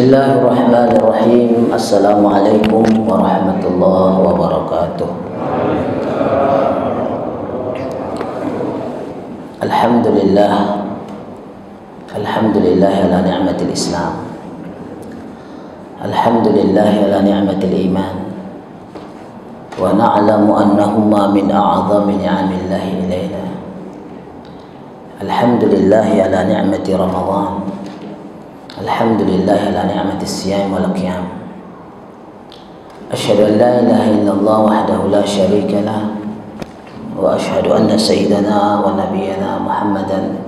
Bismillahirrahmanirrahim. Assalamualaikum warahmatullahi wabarakatuh. Alhamdulillah. Alhamdulillah ala ni'matil Islam. Alhamdulillah ala ni'matil iman. Wa na'lamu annahuma min a'zami ni'amillahi ilaina. Alhamdulillah ala ni'mati Ramadan. Alhamdulillah ala ni'mati siyam wal qiyam. Asyhadu an la ilaha illallah wahdahu la syarika lah wa asyhadu anna sayyidana wa nabiyyana Muhammadan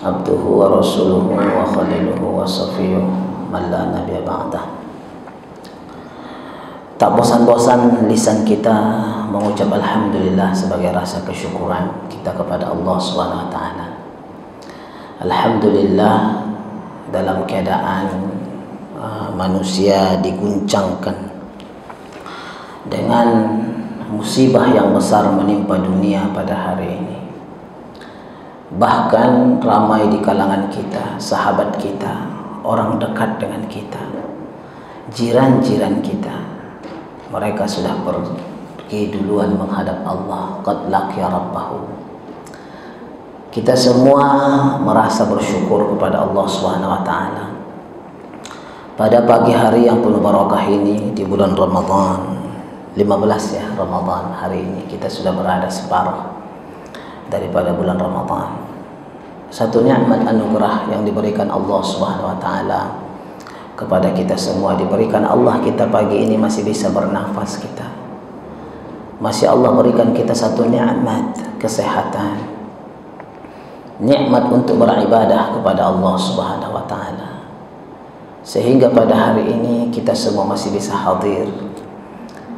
abduhu wa rasuluhu wa khaliluhu wa safiyuhu man la nabiyya ba'dah. Tak bosan-bosan lisan kita mengucap alhamdulillah sebagai rasa kesyukuran kita kepada Allah Subhanahu wa taala. Alhamdulillah dalam keadaan manusia diguncangkan dengan musibah yang besar menimpa dunia pada hari ini. Bahkan ramai di kalangan kita, sahabat kita, orang dekat dengan kita, jiran-jiran kita, mereka sudah pergi duluan menghadap Allah. Qad laqiya rabbahu. Kita semua merasa bersyukur kepada Allah Subhanahu wa taala. Pada pagi hari yang penuh barakah ini di bulan Ramadan 15 ya, Ramadan hari ini kita sudah berada separuh daripada bulan Ramadan. Satu nikmat anugerah yang diberikan Allah Subhanahu wa taala kepada kita semua. Diberikan Allah kita pagi ini masih bisa bernafas kita. Masih Allah berikan kita satu nikmat kesehatan. Nikmat untuk beribadah kepada Allah Subhanahu wa taala. Sehingga pada hari ini kita semua masih bisa hadir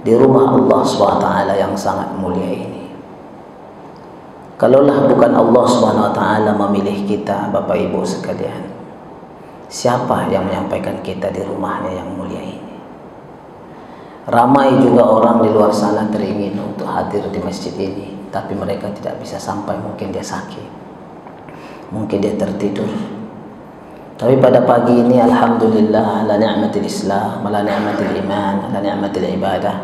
di rumah Allah Subhanahu wa taala yang sangat mulia ini. Kalaulah bukan Allah Subhanahu wa taala memilih kita, Bapak Ibu sekalian, siapa yang menyampaikan kita di rumahnya yang mulia ini? Ramai juga orang di luar sana teringin untuk hadir di masjid ini, tapi mereka tidak bisa sampai, mungkin dia sakit, mungkin dia tertidur. Tapi pada pagi ini alhamdulillah ala ni'matil Islam, ala ni'matil iman, ala ni'matil ibadah,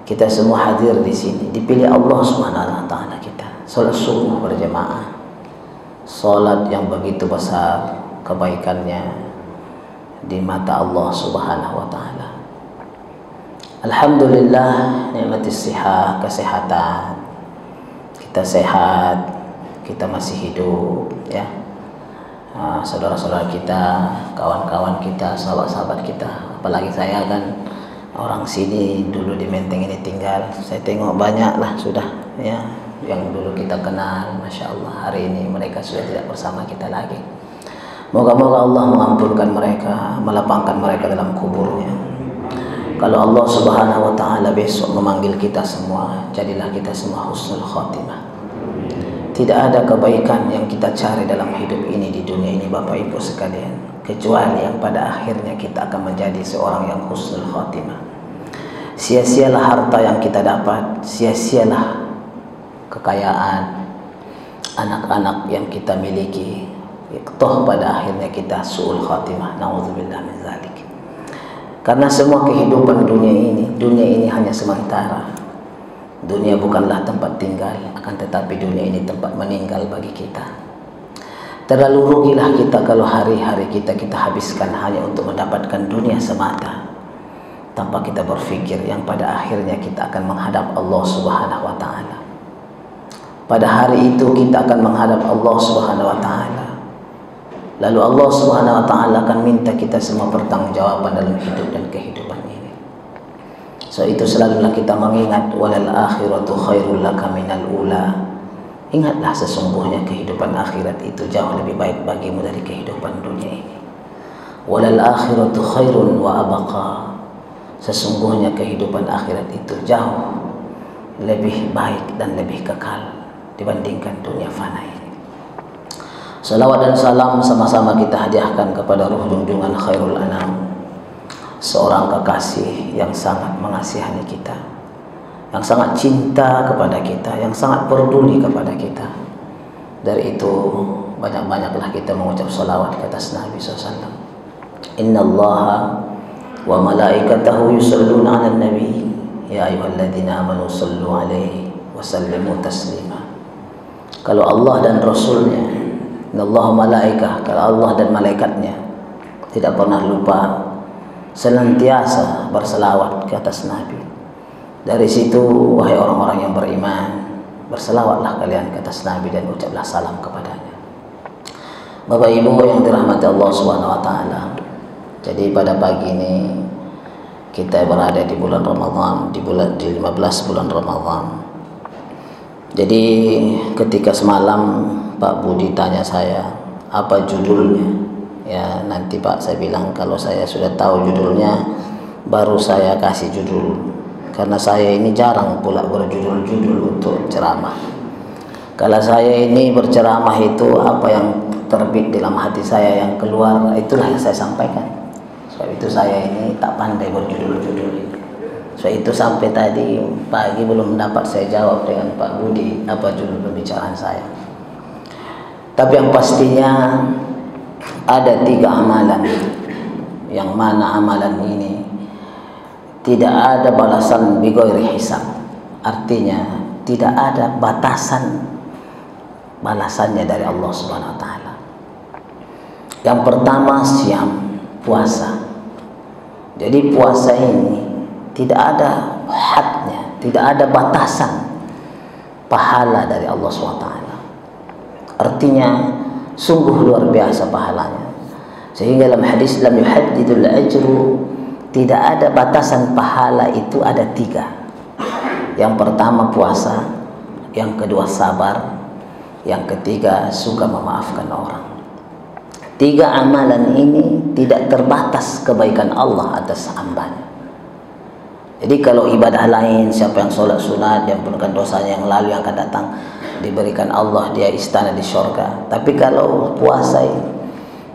kita semua hadir di sini. Dipilih Allah Subhanahu wa taala kita. Salat subuh berjamaah. Salat yang begitu besar kebaikannya di mata Allah Subhanahu wa taala. Alhamdulillah nikmatis sihat, kesehatan. Kita sehat, kita masih hidup ya. Saudara-saudara kita, kawan-kawan kita, sahabat-sahabat kita, apalagi saya kan orang sini, dulu di Menteng ini tinggal. Saya tengok banyak lah sudah ya yang dulu kita kenal, Masya Allah, hari ini mereka sudah tidak bersama kita lagi. Moga-moga Allah mengampunkan mereka, melapangkan mereka dalam kuburnya. Kalau Allah Subhanahu wa taala besok memanggil kita semua, jadilah kita semua husnul khatimah. Tidak ada kebaikan yang kita cari dalam hidup ini, di dunia ini, Bapak Ibu sekalian, kecuali yang pada akhirnya kita akan menjadi seorang yang husnul khatimah. Sia-sialah harta yang kita dapat, sia-sialah kekayaan, anak-anak yang kita miliki, toh pada akhirnya kita su'ul khatimah. Na'udzubillah min dzalik. Karena semua kehidupan dunia ini hanya sementara. Dunia bukanlah tempat tinggal, akan tetapi dunia ini tempat meninggal bagi kita. Terlalu rugilah kita kalau hari-hari kita habiskan hanya untuk mendapatkan dunia semata, tanpa kita berfikir yang pada akhirnya kita akan menghadap Allah Subhanahu wa taala. Pada hari itu kita akan menghadap Allah Subhanahu wa taala. Lalu Allah Subhanahu wa taala akan minta kita semua pertanggungjawaban dalam hidup dan kehidupan ini. So itu selalulah kita mengingat walal akhiratu khairul laka minal ula. Ingatlah sesungguhnya kehidupan akhirat itu jauh lebih baik bagimu dari kehidupan dunia ini. Walal akhiratu khairun wa abqa. Sesungguhnya kehidupan akhirat itu jauh lebih baik dan lebih kekal dibandingkan dunia fana ini. Salawat dan salam sama-sama kita hadiahkan kepada ruh junjungan khairul anam, seorang kekasih yang sangat mengasihani kita, yang sangat cinta kepada kita, yang sangat peduli kepada kita. Dari itu banyak-banyaklah kita mengucap salawat ke atas Nabi SAW. Innallaha wa malaikatahu yusalluna 'alan nabi ya ayyuhalladzina amanu sallu 'alaihi wa sallimu taslima. Kalau Allah dan Rasulnya, innallaha malaikah, kalau Allah dan malaikatnya tidak pernah lupa senantiasa berselawat ke atas Nabi. Dari situ, wahai orang-orang yang beriman, berselawatlah kalian ke atas Nabi dan ucaplah salam kepadanya. Bapak Ibu yang dirahmati Allah Subhanahu wa taala. Jadi pada pagi ini kita berada di bulan Ramadan, di 15 bulan Ramadan. Jadi ketika semalam Pak Budi tanya saya apa judulnya, ya nanti Pak saya bilang kalau saya sudah tahu judulnya baru saya kasih judul, karena saya ini jarang pula berjudul-judul untuk ceramah. Kalau saya ini berceramah itu apa yang terbit dalam hati saya, yang keluar itulah yang saya sampaikan. Sebab itu saya ini tak pandai berjudul-judul. Sebab itu sampai tadi pagi belum dapat saya jawab dengan Pak Budi apa judul pembicaraan saya. Tapi yang pastinya ada 3 amalan, yang mana amalan ini tidak ada balasan bighairi hisab. Artinya tidak ada batasan balasannya dari Allah Subhanahu wa taala. Yang pertama siam, puasa. Jadi puasa ini tidak ada hadnya, tidak ada batasan pahala dari Allah SWT. Artinya sungguh luar biasa pahalanya. Sehingga dalam hadis lam yuhaddidul ajru, tidak ada batasan pahala itu ada 3. Yang pertama puasa, yang kedua sabar, yang ketiga suka memaafkan orang. 3 amalan ini tidak terbatas kebaikan Allah atas hambanya. Jadi kalau ibadah lain, siapa yang sholat sunat, yang mengampuni dosanya yang lalu yang akan datang, diberikan Allah dia istana di syurga. Tapi kalau puasa ini,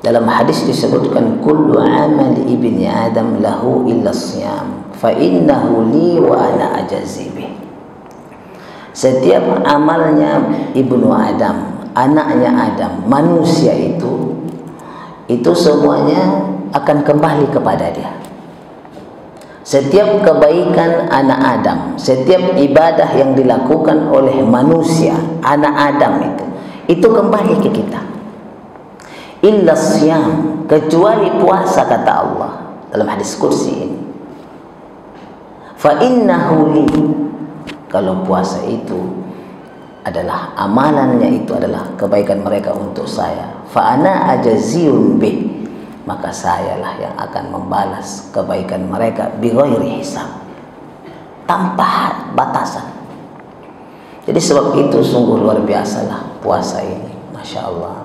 dalam hadis disebutkan kullu amal ibni Adam lahu illa siyam fa innahu li wa ana ajazi bih. Setiap amalnya ibnu Adam, anaknya Adam, manusia itu semuanya akan kembali kepada dia. Setiap kebaikan anak Adam, setiap ibadah yang dilakukan oleh manusia, anak Adam itu kembali ke kita. Illa siyam, kecuali puasa, kata Allah dalam hadis kursi ini. Fa innahu li, kalau puasa itu adalah amalannya, itu adalah kebaikan mereka untuk saya. Fa ana ajaziyun bih, maka sayalah yang akan membalas kebaikan mereka bighairi hisab, tanpa batasan. Jadi sebab itu sungguh luar biasalah puasa ini, Masya Allah.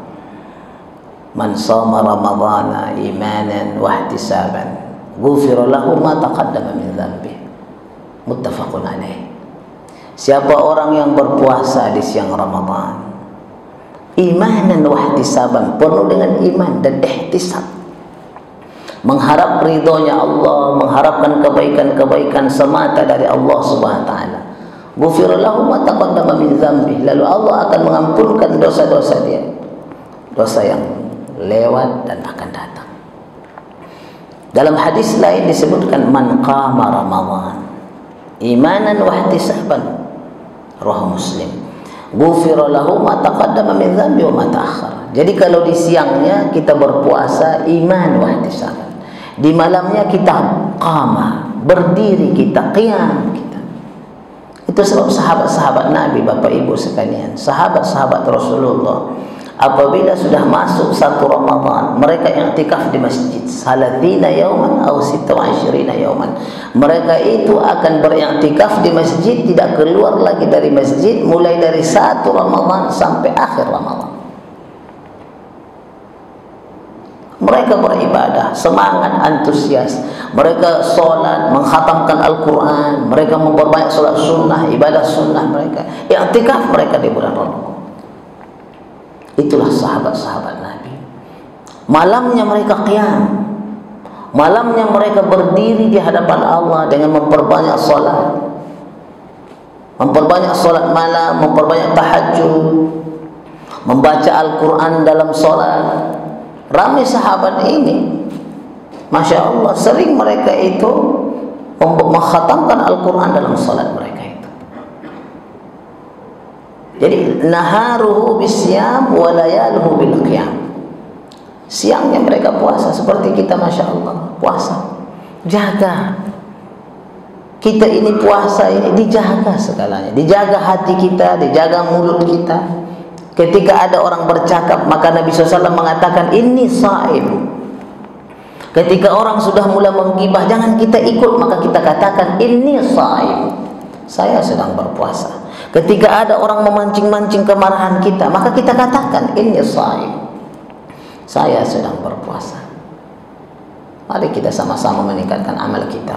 Man shoma ramadhana imanan wa ihtisaban ghufira lahu ma taqaddama min dhanbi, muttafaqun alaih. Siapa orang yang berpuasa di siang Ramadan imanan wa ihtisaban, penuh dengan iman dan ihtisab, mengharap ridhonya Allah, mengharapkan kebaikan-kebaikan semata dari Allah Subhanahu wa taala. Ghufira lahu ma taqaddama min dzambi, lalu Allah akan mengampunkan dosa-dosa dia, dosa yang lewat dan akan datang. Dalam hadis lain disebutkan man qama Ramadan imanan wa ihtisaban, rawahu Muslim, ghufira lahu ma taqaddama min dzambi wa ma ta'akhkhara. Jadi kalau di siangnya kita berpuasa iman wa ihtisaban, di malamnya kita qama, berdiri kita, qiyam kita. Itu sebab sahabat-sahabat Nabi, Bapak Ibu sekalian, sahabat-sahabat Rasulullah, apabila sudah masuk 1 Ramadan, mereka i'tikaf di masjid 30 yauman atau 26 yauman. Mereka itu akan beriktikaf di masjid, tidak keluar lagi dari masjid mulai dari 1 Ramadan sampai akhir Ramadan. Mereka beribadah, semangat, antusias. Mereka sholat, mengkhatamkan Al-Quran. Mereka memperbanyak sholat sunnah, ibadah sunnah mereka. I'tikaf mereka di bulan Ramadan. Itulah sahabat-sahabat Nabi. Malamnya mereka qiyam, malamnya mereka berdiri di hadapan Allah dengan memperbanyak sholat, memperbanyak sholat malam, memperbanyak tahajud, membaca Al-Quran dalam sholat. Ramai sahabat ini Masya Allah, sering mereka itu mengkhatamkan Al-Quran dalam salat mereka itu. Jadi naharuhu bisyam wa layaluhu bil qiyam. Siangnya mereka puasa seperti kita, Masya Allah, puasa. Jaga. Kita ini puasa ini dijaga segalanya, dijaga hati kita, dijaga mulut kita. Ketika ada orang bercakap, maka Nabi SAW mengatakan ini sha'im. Ketika orang sudah mulai menggibah, jangan kita ikut, maka kita katakan ini sha'im, saya sedang berpuasa. Ketika ada orang memancing-mancing kemarahan kita, maka kita katakan ini sha'im, saya sedang berpuasa. Mari kita sama-sama meningkatkan amal kita.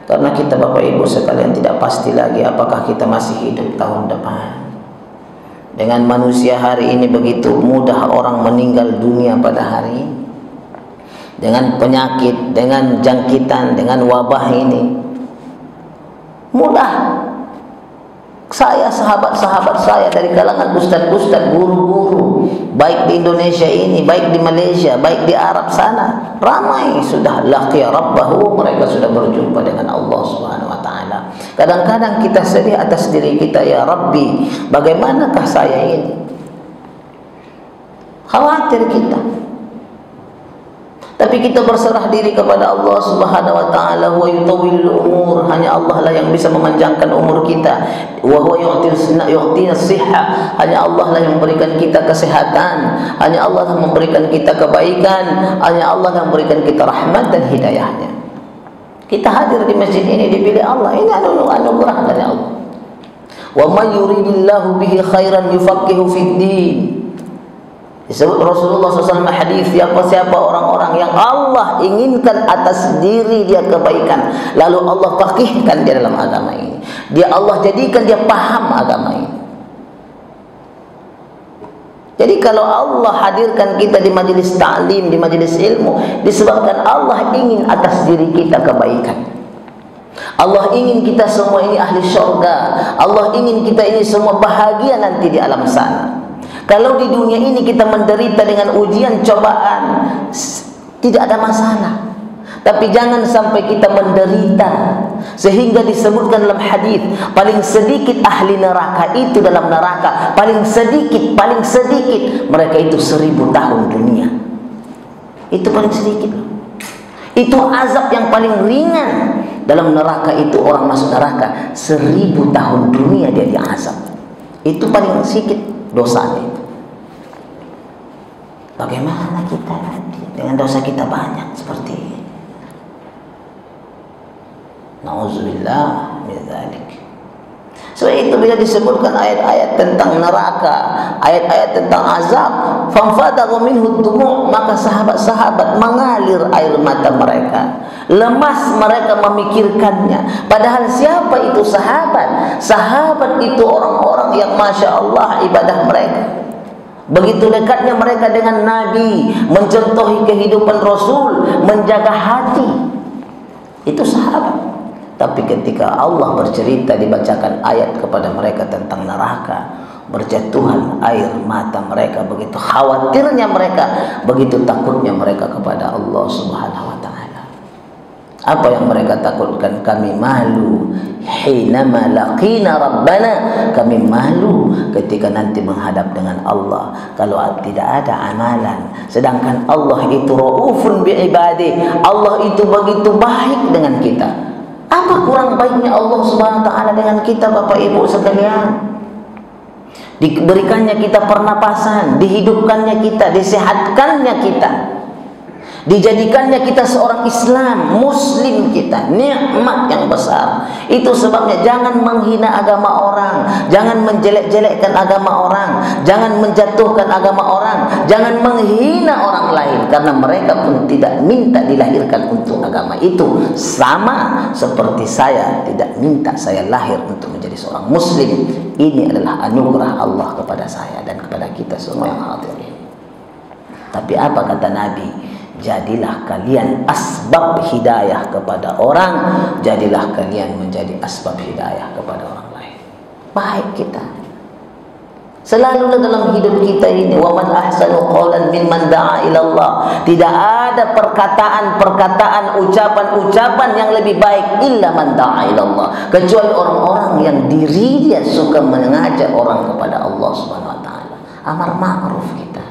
Karena kita Bapak Ibu sekalian tidak pasti lagi apakah kita masih hidup tahun depan. Dengan manusia hari ini begitu mudah orang meninggal dunia pada hari ini. Dengan penyakit, dengan jangkitan, dengan wabah ini. Mudah. Saya, sahabat-sahabat saya dari kalangan ustadz-ustadz, guru-guru, baik di Indonesia ini, baik di Malaysia, baik di Arab sana, ramai sudah laqiya rabbahu, mereka sudah berjumpa dengan Allah Subhanahu wa taala. Kadang-kadang kita sedih atas diri kita, ya Rabbi, bagaimanakah saya ini? Khawatir kita. Tapi kita berserah diri kepada Allah Subhanahu wa taala. Wa yutawwilul umur, hanya Allah lah yang bisa memanjangkan umur kita. Wa huwa yu'tina shihha, hanya Allah lah yang memberikan kita kesehatan, hanya Allah lah memberikan kita kebaikan, hanya Allah lah memberikan kita rahmat dan hidayahnya. Kita hadir di masjid ini dipilih Allah, ini anugerah dari Allah. Wa may yuridillahu bihi khairan yufaqihu fid din. Disebut Rasulullah SAW hadis, siapa orang-orang yang Allah inginkan atas diri dia kebaikan, lalu Allah faqihkan dia dalam agama ini, dia Allah jadikan dia paham agama ini. Jadi kalau Allah hadirkan kita di majelis ta'lim, di majelis ilmu, disebabkan Allah ingin atas diri kita kebaikan. Allah ingin kita semua ini ahli syurga. Allah ingin kita ini semua bahagia nanti di alam sana. Kalau di dunia ini kita menderita dengan ujian, cobaan, tidak ada masalah. Tapi jangan sampai kita menderita sehingga disebutkan dalam hadis, paling sedikit ahli neraka itu dalam neraka, paling sedikit mereka itu 1000 tahun dunia. Itu paling sedikit. Itu azab yang paling ringan dalam neraka itu, orang masuk neraka 1000 tahun dunia dia diazab. Itu paling sedikit dosanya itu. Bagaimana kita dengan dosa kita banyak seperti ini? Nauzubillah min dzalik. Sebab itu bila disebutkan ayat-ayat tentang neraka, ayat-ayat tentang azab, famfadaghu minhu dumu', maka sahabat-sahabat mengalir air mata mereka. Lemas mereka memikirkannya. Padahal siapa itu sahabat? Sahabat itu orang-orang yang Masya Allah ibadah mereka. Begitu dekatnya mereka dengan Nabi, mencontohi kehidupan Rasul, menjaga hati. Itu sahabat. Tapi ketika Allah bercerita, dibacakan ayat kepada mereka tentang neraka, berjatuhan air mata mereka, begitu khawatirnya mereka, begitu takutnya mereka kepada Allah Subhanahu wa taala. Apa yang mereka takutkan? Kami malu hinama laqina rabbana, kami malu ketika nanti menghadap dengan Allah kalau tidak ada amalan. Sedangkan Allah itu raufun bi'ibadi, Allah itu begitu baik dengan kita. Apa kurang baiknya Allah Subhanahu wa taala dengan kita, Bapak Ibu sekalian? Diberikannya kita pernapasan, dihidupkannya kita, disehatkannya kita, dijadikannya kita seorang Islam, Muslim kita, nikmat yang besar. Itu sebabnya jangan menghina agama orang, jangan menjelek-jelekkan agama orang, jangan menjatuhkan agama orang, jangan menghina orang lain, karena mereka pun tidak minta dilahirkan untuk agama itu. Sama seperti saya tidak minta saya lahir untuk menjadi seorang Muslim. Ini adalah anugerah Allah kepada saya dan kepada kita semua yang hadir ini. Tapi apa kata Nabi? Jadilah kalian asbab hidayah kepada orang, jadilah kalian menjadi asbab hidayah kepada orang lain. Baik kita. Selalulah dalam hidup kita ini, wa man ahsanu qawlan mimman da'a ila Allah. Tidak ada perkataan-perkataan, ucapan-ucapan yang lebih baik illa man da'a ila Allah, kecuali orang-orang yang diri dia suka mengajak orang kepada Allah Subhanahu wa taala. Amar ma'ruf kita.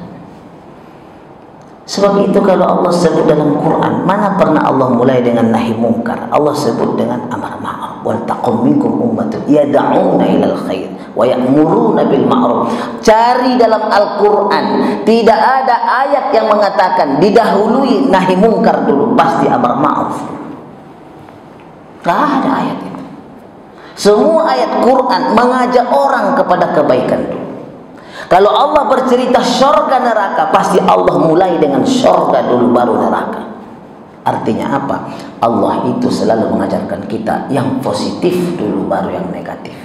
Sebab itu kalau Allah sebut dalam Quran, mana pernah Allah mulai dengan nahi mungkar? Allah sebut dengan amar ma'ruf. Wal taqum minkum ummatun yad'una ilal khair wa ya'muruna bil ma'ruf. Cari dalam Al-Quran, tidak ada ayat yang mengatakan didahului nahi mungkar dulu, pasti amar ma'ruf. Tak ada ayat itu. Semua ayat Quran mengajak orang kepada kebaikan dulu. Kalau Allah bercerita syurga neraka, pasti Allah mulai dengan syurga dulu baru neraka. Artinya apa? Allah itu selalu mengajarkan kita yang positif dulu baru yang negatif,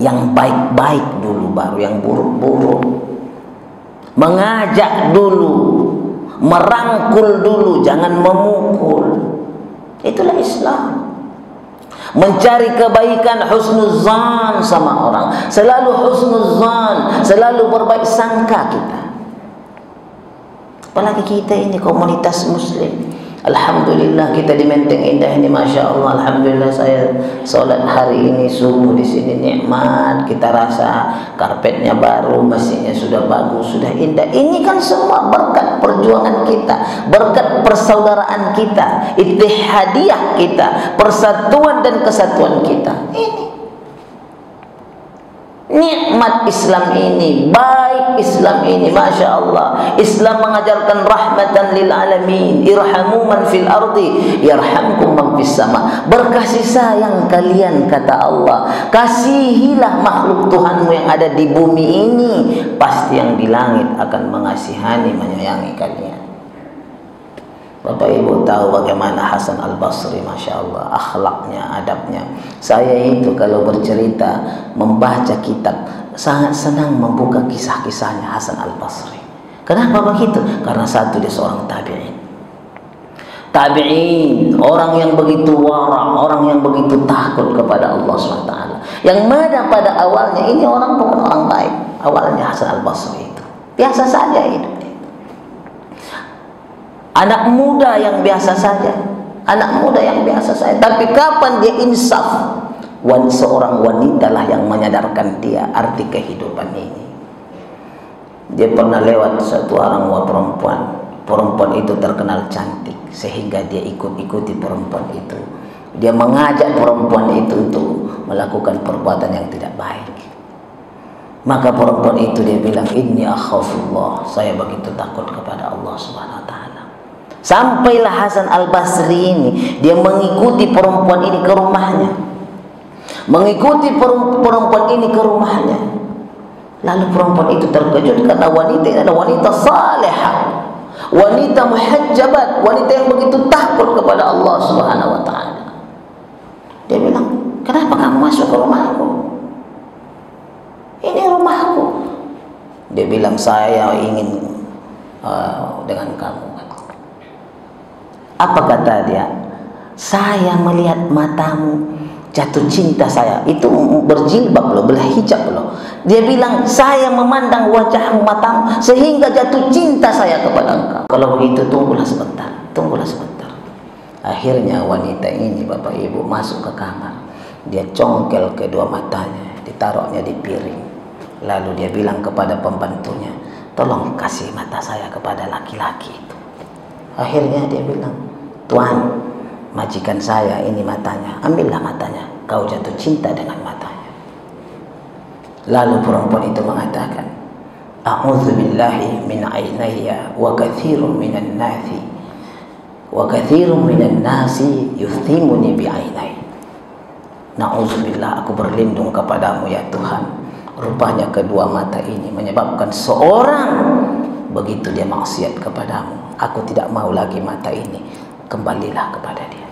yang baik-baik dulu baru yang buruk-buruk. Mengajak dulu, merangkul dulu, jangan memukul. Itulah Islam. Mencari kebaikan, husnuzan sama orang, selalu husnuzan, selalu berbaik sangka kita. Apalagi kita ini komunitas muslim. Alhamdulillah kita di Menteng Indah ini, Masya Allah. Alhamdulillah saya sholat hari ini subuh di sini nikmat. Kita rasa karpetnya baru, masjidnya sudah bagus, sudah indah. Ini kan semua berkat perjuangan kita, berkat persaudaraan kita, ittihadiyah kita, persatuan dan kesatuan kita. Ini nikmat Islam ini, baik Islam ini, Masya Allah. Islam mengajarkan rahmatan lil alamin, irhamu man fil ardi yarhamkum man fis sama. Berkasih sayang kalian, kata Allah, kasihilah makhluk Tuhanmu yang ada di bumi ini, pasti yang di langit akan mengasihani, menyayangi kalian. Bapak Ibu tahu bagaimana Hasan Al-Basri, Masya Allah, akhlaknya, adabnya. Saya itu kalau bercerita, membaca kitab, sangat senang membuka kisah-kisahnya Hasan Al-Basri. Kenapa begitu? Karena satu, dia seorang tabi'in. Tabi'in, orang yang begitu wara', orang yang begitu takut kepada Allah SWT. Yang mana pada awalnya ini orang bukan orang baik. Awalnya Hasan Al-Basri itu biasa saja hidupnya. Anak muda yang biasa saja, anak muda yang biasa saja. Tapi kapan dia insaf? Seorang wanita lah yang menyadarkan dia arti kehidupan ini. Dia pernah lewat satu orang perempuan. Perempuan itu terkenal cantik, sehingga dia ikut-ikuti perempuan itu. Dia mengajak perempuan itu untuk melakukan perbuatan yang tidak baik. Maka perempuan itu dia bilang, inni akhafullah, saya begitu takut kepada Allah Subhanahu wa taala. Sampailah Hasan Al-Basri ini, dia mengikuti perempuan ini ke rumahnya, mengikuti perempuan ini ke rumahnya. Lalu perempuan itu terkejut karena wanita ini adalah wanita salihah, wanita muhajjabat, wanita yang begitu takut kepada Allah Subhanahu wa taala. Dia bilang, kenapa kamu masuk ke rumahku? Ini rumahku. Dia bilang, saya ingin dengan kamu. Apa kata dia? Saya melihat matamu, jatuh cinta saya. Itu berjilbab loh, berhijab loh. Dia bilang, saya memandang wajahmu, matamu, sehingga jatuh cinta saya kepada engkau. Kalau begitu tunggulah sebentar, tunggulah sebentar. Akhirnya wanita ini, Bapak Ibu, masuk ke kamar. Dia congkel kedua matanya, ditaruhnya di piring. Lalu dia bilang kepada pembantunya, tolong kasih mata saya kepada laki-laki itu. Akhirnya dia bilang, Tuan, majikan saya ini matanya, ambillah matanya, kau jatuh cinta dengan matanya. Lalu perempuan itu mengatakan, a'udzubillahi min ainayya wa katsirun minan nasi wa katsirun minan nasi yuthimuni bi ainai. Na'udzubillah, aku berlindung kepadamu ya Tuhan. Rupanya kedua mata ini menyebabkan seorang begitu dia maksiat kepadamu. Aku tidak mau lagi mata ini, kembalilah kepada dia.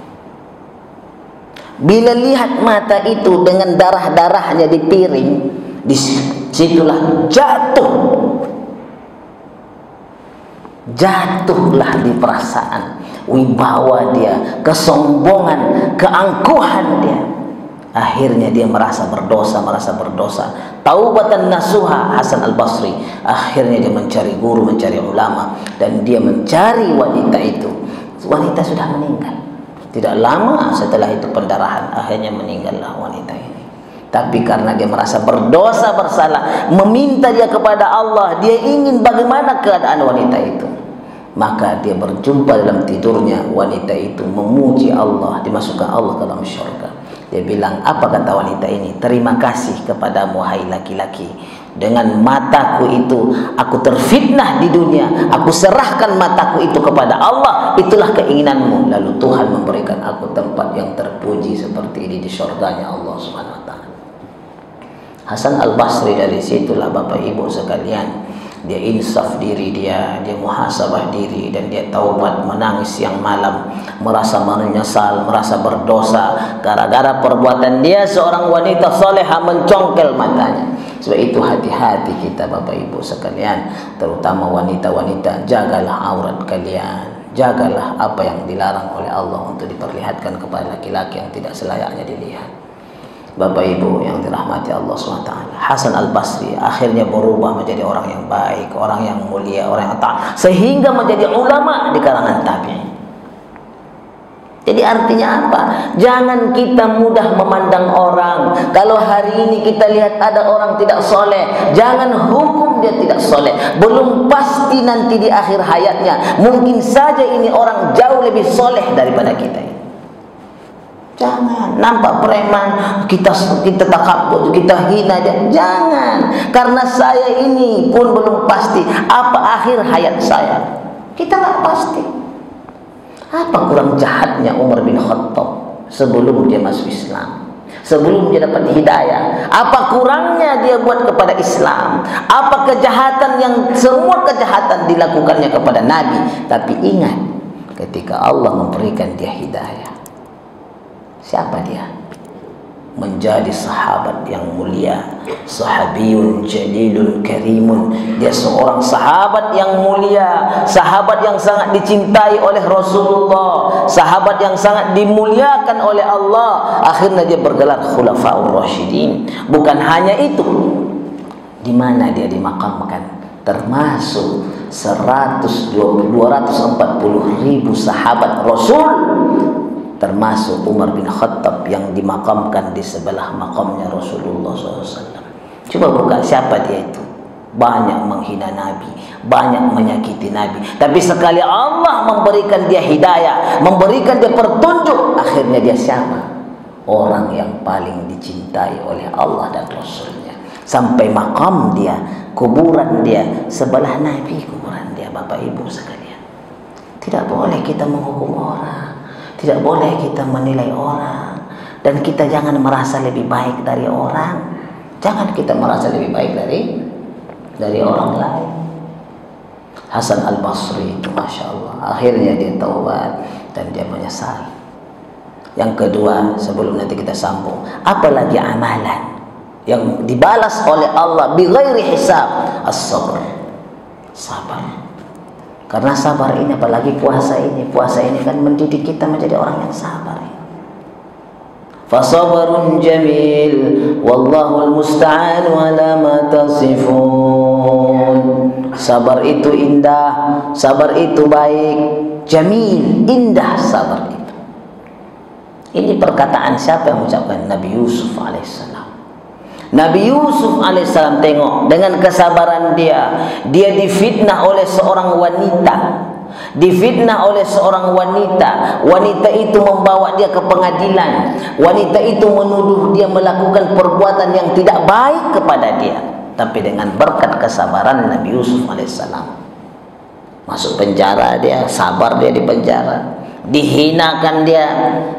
Bila lihat mata itu dengan darah-darahnya di piring, disitulah jatuhlah di perasaan wibawa dia, kesombongan, keangkuhan dia. Akhirnya dia merasa berdosa. Taubatan nasuha Hasan Al-Basri. Akhirnya dia mencari guru, mencari ulama, dan dia mencari wanita itu. Wanita sudah meninggal. Tidak lama setelah itu pendarahan, akhirnya meninggallah wanita ini. Tapi karena dia merasa berdosa bersalah, meminta dia kepada Allah, dia ingin bagaimana keadaan wanita itu. Maka dia berjumpa dalam tidurnya, wanita itu memuji Allah, dimasukkan Allah ke dalam syurga. Dia bilang, apa kata wanita ini? Terima kasih kepadamu hai laki-laki. Dengan mataku itu aku terfitnah di dunia, aku serahkan mataku itu kepada Allah. Itulah keinginanmu. Lalu Tuhan memberikan aku tempat yang terpuji seperti ini di syurganya Allah Subhanahu wa taala. Hasan Al-Basri dari situlah Bapak Ibu sekalian, dia insaf diri dia muhasabah diri, dan dia taubat, menangis siang malam, merasa menyesal, merasa berdosa gara-gara perbuatan dia. Seorang wanita salehah mencongkel matanya. Sebab itu hati-hati kita Bapak Ibu sekalian, terutama wanita-wanita, jagalah aurat kalian, jagalah apa yang dilarang oleh Allah untuk diperlihatkan kepada laki-laki yang tidak selayaknya dilihat. Bapak Ibu yang dirahmati Allah SWT, Hasan Al-Basri akhirnya berubah menjadi orang yang baik, orang yang mulia, orang yang taat, sehingga menjadi ulama di kalangan tabi'in. Jadi artinya apa? Jangan kita mudah memandang orang. Kalau hari ini kita lihat ada orang tidak soleh, jangan hukum dia tidak soleh. Belum pasti nanti di akhir hayatnya, mungkin saja ini orang jauh lebih soleh daripada kita. Jangan nampak preman kita takabur, kita hina dia. Jangan, karena saya ini pun belum pasti apa akhir hayat saya. Kita nggak pasti. Apa kurang jahatnya Umar bin Khattab sebelum dia masuk Islam, sebelum dia dapat hidayah? Apa kurangnya dia buat kepada Islam? Apa kejahatan yang semua kejahatan dilakukannya kepada Nabi? Tapi ingat, ketika Allah memberikan dia hidayah, siapa dia? Menjadi sahabat yang mulia, sahabiyun jalilun karimun. Dia seorang sahabat yang mulia, sahabat yang sangat dicintai oleh Rasulullah, sahabat yang sangat dimuliakan oleh Allah. Akhirnya dia bergelar Khulafaur Rasyidin. Bukan hanya itu, di mana dia dimakamkan termasuk 240.000 sahabat Rasul, termasuk Umar bin Khattab yang dimakamkan di sebelah makamnya Rasulullah SAW. Coba buka siapa dia itu. Banyak menghina Nabi, banyak menyakiti Nabi, tapi sekali Allah memberikan dia hidayah, memberikan dia petunjuk, akhirnya dia siapa? Orang yang paling dicintai oleh Allah dan Rasulnya. Sampai makam dia, kuburan dia sebelah Nabi, kuburan dia. Bapak Ibu sekalian, tidak boleh kita menghukum orang, tidak boleh kita menilai orang, dan kita jangan merasa lebih baik dari orang. Jangan kita merasa lebih baik dari orang lain. Hasan Al-Basri itu Masya Allah, akhirnya dia taubat dan dia menyesal. Yang kedua, sebelum nanti kita sambung, apalagi amalan yang dibalas oleh Allah bighairi hisab, as-sabr, sabar. Karena sabar ini, apalagi puasa ini kan mendidik kita menjadi orang yang sabar. Fasabarun jamil wallahul musta'an ala ma tasifun. Sabar itu indah, sabar itu baik, jamil, indah sabar itu. Ini perkataan siapa yang mengucapkan? Nabi Yusuf alaihissalam. Nabi Yusuf alaihissalam, tengok dengan kesabaran dia difitnah oleh seorang wanita, wanita itu membawa dia ke pengadilan, wanita itu menuduh dia melakukan perbuatan yang tidak baik kepada dia. Tapi dengan berkat kesabaran Nabi Yusuf alaihissalam, masuk penjara dia, sabar dia di penjara, dihinakan dia.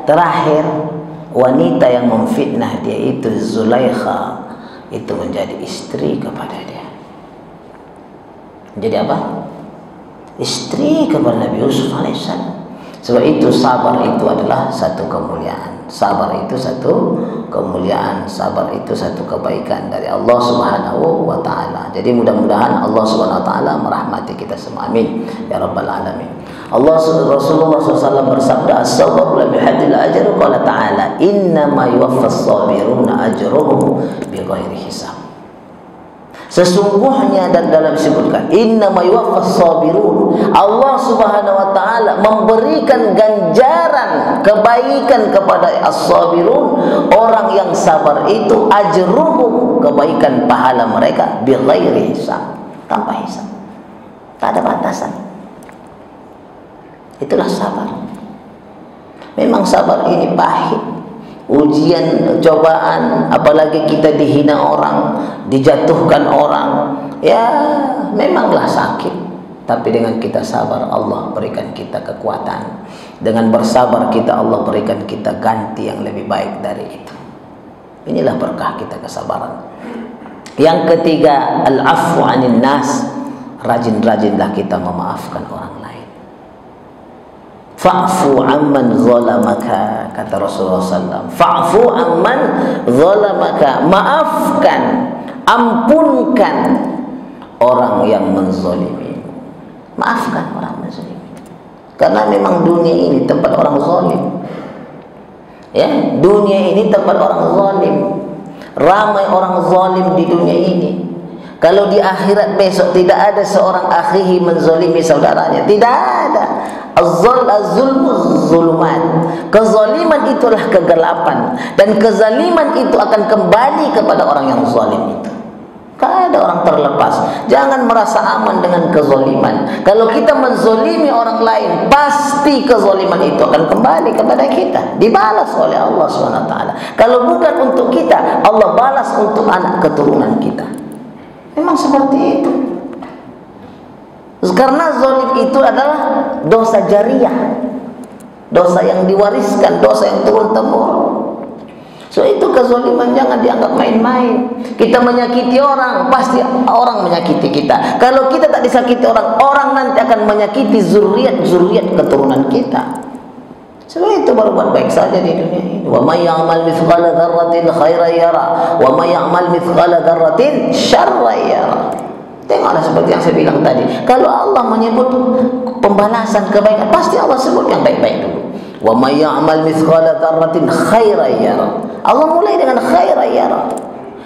Terakhir wanita yang memfitnah dia itu, Zulaikha, itu menjadi istri kepada dia. Jadi apa? Istri kepada Nabi Yusuf alaihissalam. Sebab itu sabar itu adalah satu kemuliaan. Sabar itu satu kemuliaan. Sabar itu satu kebaikan dari Allah Subhanahu wa taala. Jadi mudah-mudahan Allah Subhanahu wa taala merahmati kita semua. Amin ya rabbal alamin. Rasulullah SAW bersabda, as-sabr la bihadil ajr. Qala ta'ala, innama yuwaffas sabiruna ajruhum bighairi hisab. Sesungguhnya, dan dalam disebutkan innama yuwaffas sabirun, Allah Subhanahu wa taala memberikan ganjaran kebaikan kepada as-sabirun, orang yang sabar itu, ajruhum, kebaikan pahala mereka, bighairi hisab, tanpa hisab, tak ada batasan. Itulah sabar. Memang sabar ini pahit, ujian, cobaan, apalagi kita dihina orang, dijatuhkan orang, ya memanglah sakit. Tapi dengan kita sabar, Allah berikan kita kekuatan. Dengan bersabar kita, Allah berikan kita ganti yang lebih baik dari itu. Inilah berkah kita, kesabaran. Yang ketiga, al-afwu 'anil nas, rajin-rajinlah kita memaafkan orang lain. Fa'fu amman zalamaka, kata Rasulullah SAW. Fa'fu amman zalamaka, maafkan, ampunkan orang yang menzalimi. Maafkan orang menzalimi. Karena memang dunia ini tempat orang zalim. Ya, dunia ini tempat orang zalim. Ramai orang zalim di dunia ini. Kalau di akhirat besok tidak ada seorang akhihi menzalimi saudaranya, tidak ada. Az-zulmu zulumat. Kezaliman itulah kegelapan, dan kezaliman itu akan kembali kepada orang yang zalim itu. Tak ada orang terlepas. Jangan merasa aman dengan kezaliman. Kalau kita menzalimi orang lain, pasti kezaliman itu akan kembali kepada kita, dibalas oleh Allah SWT. Kalau bukan untuk kita, Allah balas untuk anak keturunan kita. Memang seperti itu. Karena zalim itu adalah dosa jariah, dosa yang diwariskan, dosa yang turun-temurun. So itu kezaliman jangan dianggap main-main. Kita menyakiti orang, pasti orang menyakiti kita. Kalau kita tak disakiti orang, orang nanti akan menyakiti zuriat keturunan kita. So itu baru buat baik saja di dunia ini. Wa may ya'mal mithqala dzarratin khairan yara, wa may ya'mal mithqala dzarratin syarran yara. Tengoklah seperti yang saya bilang tadi. Kalau Allah menyebut pembalasan kebaikan, pasti Allah sebut yang baik-baik dulu. Wa may ya'mal mithqala dzarratin khairan yara. Allah mulai dengan khairan yara.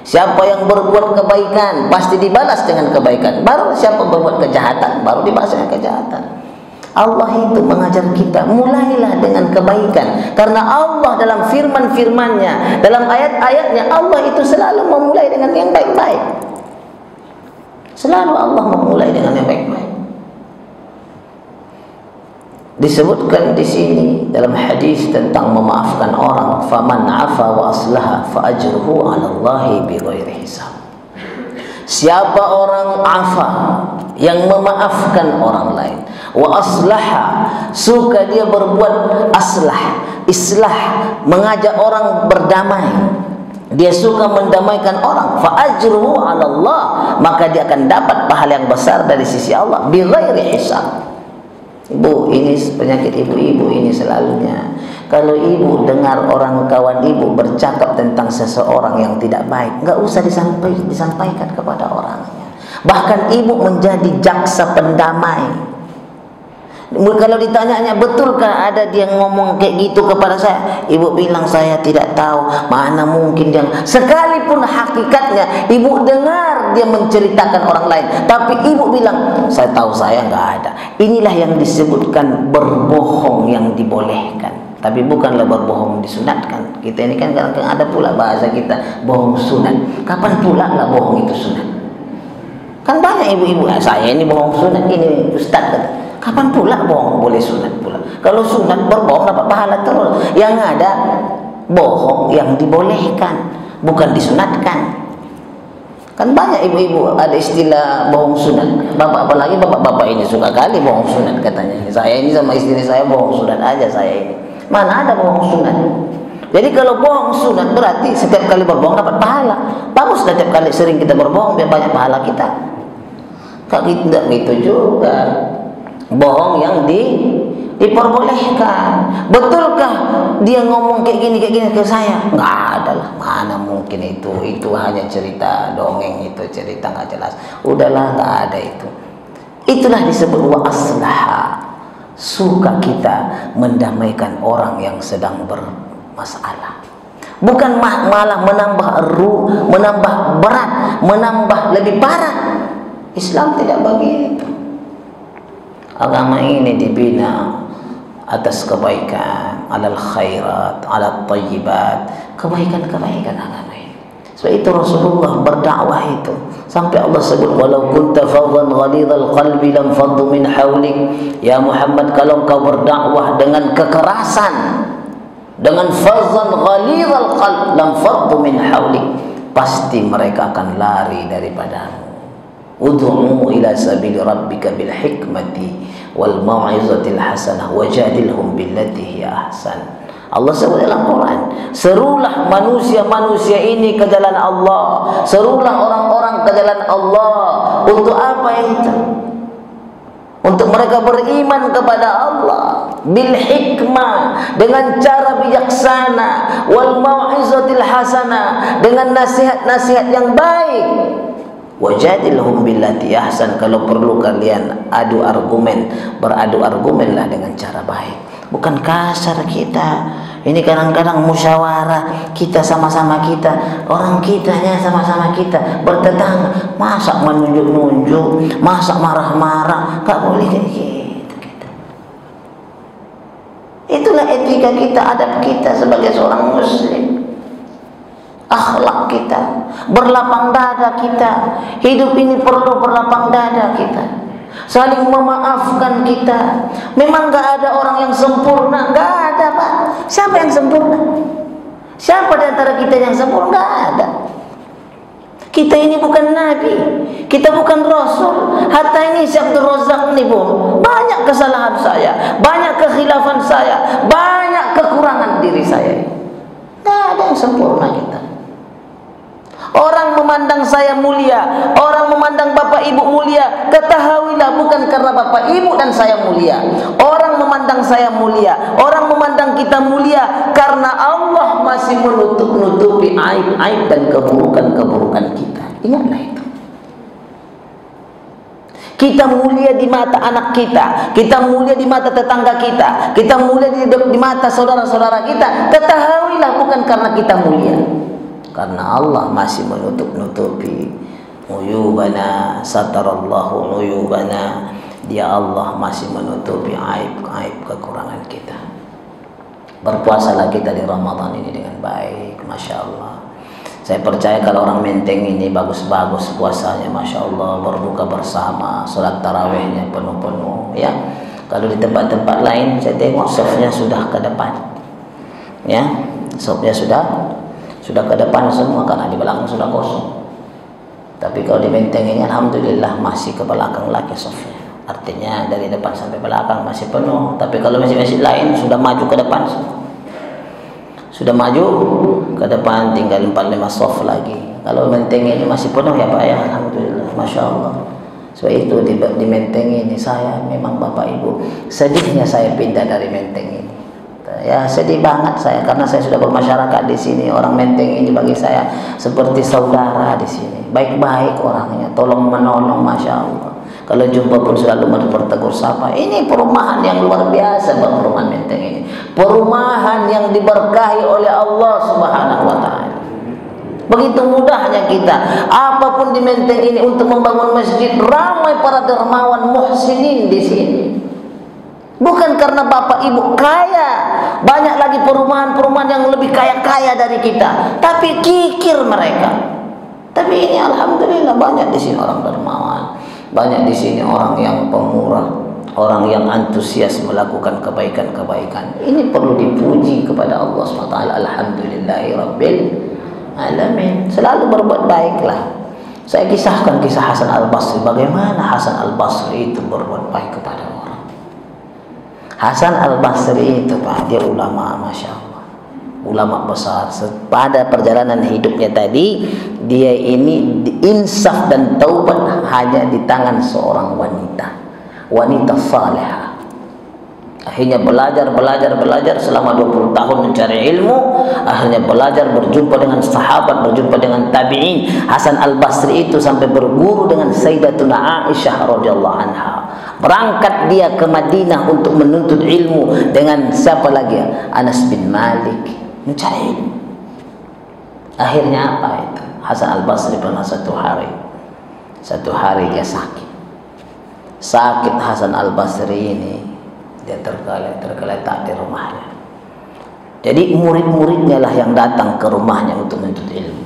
Siapa yang berbuat kebaikan pasti dibalas dengan kebaikan. Baru siapa berbuat kejahatan, baru dibalas dengan kejahatan. Allah itu mengajar kita, mulailah dengan kebaikan. Karena Allah dalam firman-firmannya, dalam ayat-ayatnya, Allah itu selalu memulai dengan yang baik-baik. Selalu Allah memulai dengan yang baik-baik. Disebutkan di sini dalam hadis tentang memaafkan orang, faman afa wa aslaha fa ajruhu 'ala Allahi bighairi hisab. Siapa orang afa, yang memaafkan orang lain, wa aslaha, suka dia berbuat islah, mengajak orang berdamai, dia suka mendamaikan orang, fa ajruhu 'ala Allah, maka dia akan dapat pahala yang besar dari sisi Allah, bighairi hisab. Ibu, ini penyakit ibu-ibu ini selalunya. Kalau ibu dengar orang kawan ibu bercakap tentang seseorang yang tidak baik, enggak usah disampaikan kepada orangnya. Bahkan ibu menjadi jaksa pendamai. Kalau ditanyanya, betulkah ada dia ngomong kayak gitu kepada saya? Ibu bilang, saya tidak tahu. Mana mungkin dia, sekalipun hakikatnya ibu dengar dia menceritakan orang lain, tapi ibu bilang, saya tahu saya nggak ada. Inilah yang disebutkan berbohong yang dibolehkan, tapi bukanlah berbohong disunatkan. Kita ini kan kadang-kadang ada pula bahasa kita bohong sunat. Kapan pula lah bohong itu sunat? Kan banyak ibu-ibu, saya ini bohong sunat, ini ustaz kata. Kapan pula bohong boleh sunat pula? Kalau sunat berbohong dapat pahala terus. Yang ada bohong yang dibolehkan, bukan disunatkan. Kan banyak ibu-ibu ada istilah bohong sunat. Bapak, apalagi bapak-bapak ini suka kali bohong sunat katanya. Saya ini sama istri saya bohong sunat aja saya ini. Mana ada bohong sunat? Jadi kalau bohong sunat berarti setiap kali berbohong dapat pahala. Bagus setiap kali sering kita berbohong biar banyak pahala kita. Kalau tidak gitu juga. Bohong yang diperbolehkan. Betulkah dia ngomong kayak gini ke saya? Nggak ada lah, mana mungkin itu hanya cerita dongeng, itu cerita nggak jelas. Udahlah, nggak ada itu. Itulah disebut wa aslaha. Suka kita mendamaikan orang yang sedang masalah. Bukan malah menambah berat, menambah lebih parah. Islam tidak begitu. Agama ini dibina atas kebaikan, alal khairat, alal tayyibat, kebaikan-kebaikan agama ini. Sebab itu Rasulullah berdakwah itu sampai Allah sebut, walau kunta fadhan ghalidhal qalbi lam faddu min hawlik. Ya Muhammad, kalau engkau berdakwah dengan kekerasan, dengan fadhan ghalidhal qalb lam faddu min hawlik, pasti mereka akan lari daripadamu. Ud'u ila sabili rabbika bil hikmati wal mau'izatil hasanah wajadilhum billati hiya ahsan. Allah sebut dalam Quran, serulah manusia-manusia ini ke jalan Allah, serulah orang-orang ke jalan Allah. Untuk apa itu? Untuk mereka beriman kepada Allah bil hikmah, dengan cara bijaksana, wal mau'izatil hasanah, dengan nasihat-nasihat yang baik. Wajadilhum billati ahsan, kalau perlu kalian adu argumen, beradu argumenlah dengan cara baik, bukan kasar kita. Ini kadang-kadang musyawarah, kita sama-sama kita, orang kitanya sama-sama kita, bertetangga, masa menunjuk-nunjuk, masa marah-marah, gak boleh kayak gitu. Itulah etika kita, adab kita sebagai seorang muslim. Akhlak kita, berlapang dada kita. Hidup ini perlu berlapang dada kita, saling memaafkan kita. Memang gak ada orang yang sempurna, gak ada Pak. Siapa yang sempurna? Siapa di antara kita yang sempurna? Gak ada. Kita ini bukan Nabi, kita bukan Rasul. Hatta ini Syekh Abdul Razak ini pun banyak kesalahan saya, banyak kekhilafan saya, banyak kekurangan diri saya. Gak ada yang sempurna kita. Orang memandang saya mulia, orang memandang bapak ibu mulia, ketahuilah bukan karena bapak ibu dan saya mulia. Orang memandang saya mulia, orang memandang kita mulia karena Allah masih menutupi aib-aib dan keburukan-keburukan kita. Ingatlah itu. Kita mulia di mata anak kita, kita mulia di mata tetangga kita, kita mulia di mata saudara-saudara kita. Ketahuilah bukan karena kita mulia, karena Allah masih menutup-nutupi uyubana, satarallahu uyubana. Dia Allah masih menutupi aib-aib kekurangan kita. Berpuasalah kita di Ramadan ini dengan baik, Masya Allah. Saya percaya kalau orang Menteng ini bagus-bagus puasanya, Masya Allah, berbuka bersama, sholat tarawihnya penuh-penuh, ya. Kalau di tempat-tempat lain saya tengok softnya sudah ke depan, ya, softnya sudah ke depan semua karena di belakang sudah kosong. Tapi kalau di Menteng ini alhamdulillah masih ke belakang lagi softnya. Artinya dari depan sampai belakang masih penuh. Tapi kalau masjid-masjid lain sudah maju ke depan semua. Sudah maju ke depan, tinggal 4-5 soft lagi. Kalau Menteng ini masih penuh ya Pak ya, alhamdulillah, Masya Allah. Sebab itu di Menteng ini saya memang Bapak Ibu, sedihnya saya pindah dari Menteng ini. Ya sedih banget saya karena saya sudah bermasyarakat di sini. Orang Menteng ini bagi saya seperti saudara di sini. Baik-baik orangnya, tolong menolong, Masya Allah. Kalau jumpa pun selalu bertegur sapa. Ini perumahan yang luar biasa, perumahan Menteng ini. Perumahan yang diberkahi oleh Allah Subhanahu wa Ta'ala. Begitu mudahnya kita, apapun di Menteng ini untuk membangun masjid, ramai para dermawan muhsinin di sini. Bukan karena bapak ibu kaya, banyak lagi perumahan-perumahan yang lebih kaya-kaya dari kita, tapi kikir mereka. Tapi ini alhamdulillah banyak di sini orang dermawan, banyak di sini orang yang pemurah, orang yang antusias melakukan kebaikan-kebaikan. Ini perlu dipuji kepada Allah SWT. Alhamdulillahirabbil alamin. Selalu berbuat baiklah. Saya kisahkan kisah Hasan Al-Basri, bagaimana Hasan Al-Basri itu berbuat baik kepada orang. Hasan Al-Basri itu Pak, dia ulama, Masya Allah, ulama besar. Pada perjalanan hidupnya tadi, dia ini insaf dan taubat hanya di tangan seorang wanita salihah. Akhirnya belajar selama 20 tahun mencari ilmu. Akhirnya belajar, berjumpa dengan sahabat, berjumpa dengan tabi'in. Hasan Al-Basri itu sampai berguru dengan Sayyidatuna Aisyah radhiyallahu anha. Berangkat dia ke Madinah untuk menuntut ilmu dengan siapa lagi? Anas bin Malik, mencari ilmu. Akhirnya apa itu? Hasan Al-Basri pernah satu hari dia sakit Hasan Al-Basri ini, dia tergeletak di rumahnya. Jadi murid-muridnya lah yang datang ke rumahnya untuk menuntut ilmu.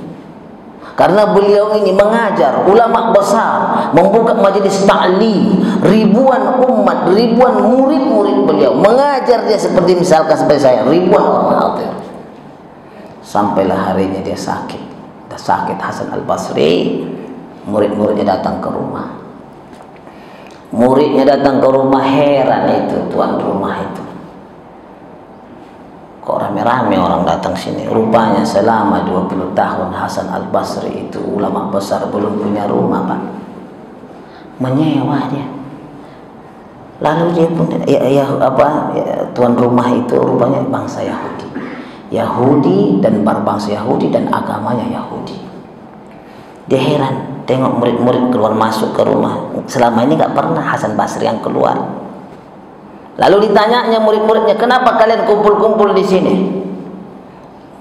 Karena beliau ini mengajar, ulama besar, membuka majelis ta'lim, ribuan umat, ribuan murid-murid beliau mengajar dia seperti misalkan seperti saya, ribuan orang hadir. Sampailah harinya dia sakit. Dah sakit Hasan Al-Basri, murid-muridnya datang ke rumah. Muridnya datang ke rumah, heran itu tuan rumah itu. Kok rame-rame orang datang sini? Rupanya selama 20 tahun Hasan Al-Basri itu ulama besar belum punya rumah, Pak. Menyewa dia. Lalu dia pun tuan rumah itu rupanya bangsa Yahudi dan berbangsa Yahudi dan agamanya Yahudi. Dia heran tengok murid-murid keluar masuk ke rumah. Selama ini nggak pernah Hasan Basri yang keluar. Lalu ditanyanya murid-muridnya, kenapa kalian kumpul-kumpul di sini?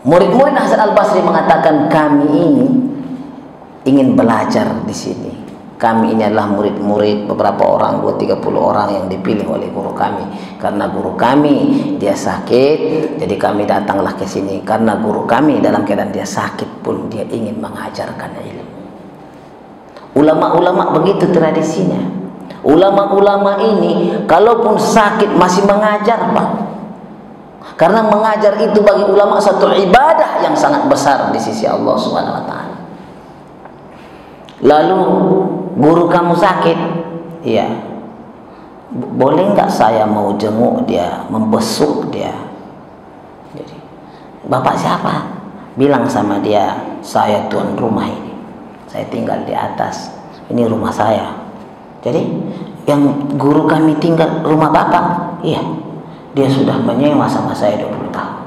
Murid-murid Hasan Al-Basri mengatakan, kami ini ingin belajar di sini. Kami ini adalah murid-murid beberapa orang, 2-30 orang yang dipilih oleh guru kami. Karena guru kami dia sakit, jadi kami datanglah ke sini. Karena guru kami dalam keadaan dia sakit pun dia ingin mengajarkan ilmu. Ulama-ulama begitu tradisinya. Ulama-ulama ini kalaupun sakit masih mengajar, Pak. Karena mengajar itu bagi ulama satu ibadah yang sangat besar di sisi Allah Subhanahu wa taala. Lalu guru kamu sakit, iya. Boleh nggak saya mau jenguk dia, membesuk dia? Jadi, Bapak siapa? Bilang sama dia, saya tuan rumah ini. Saya tinggal di atas. Ini rumah saya. Jadi yang guru kami tinggal rumah Bapak, iya, dia sudah menyewa sama saya 20 tahun.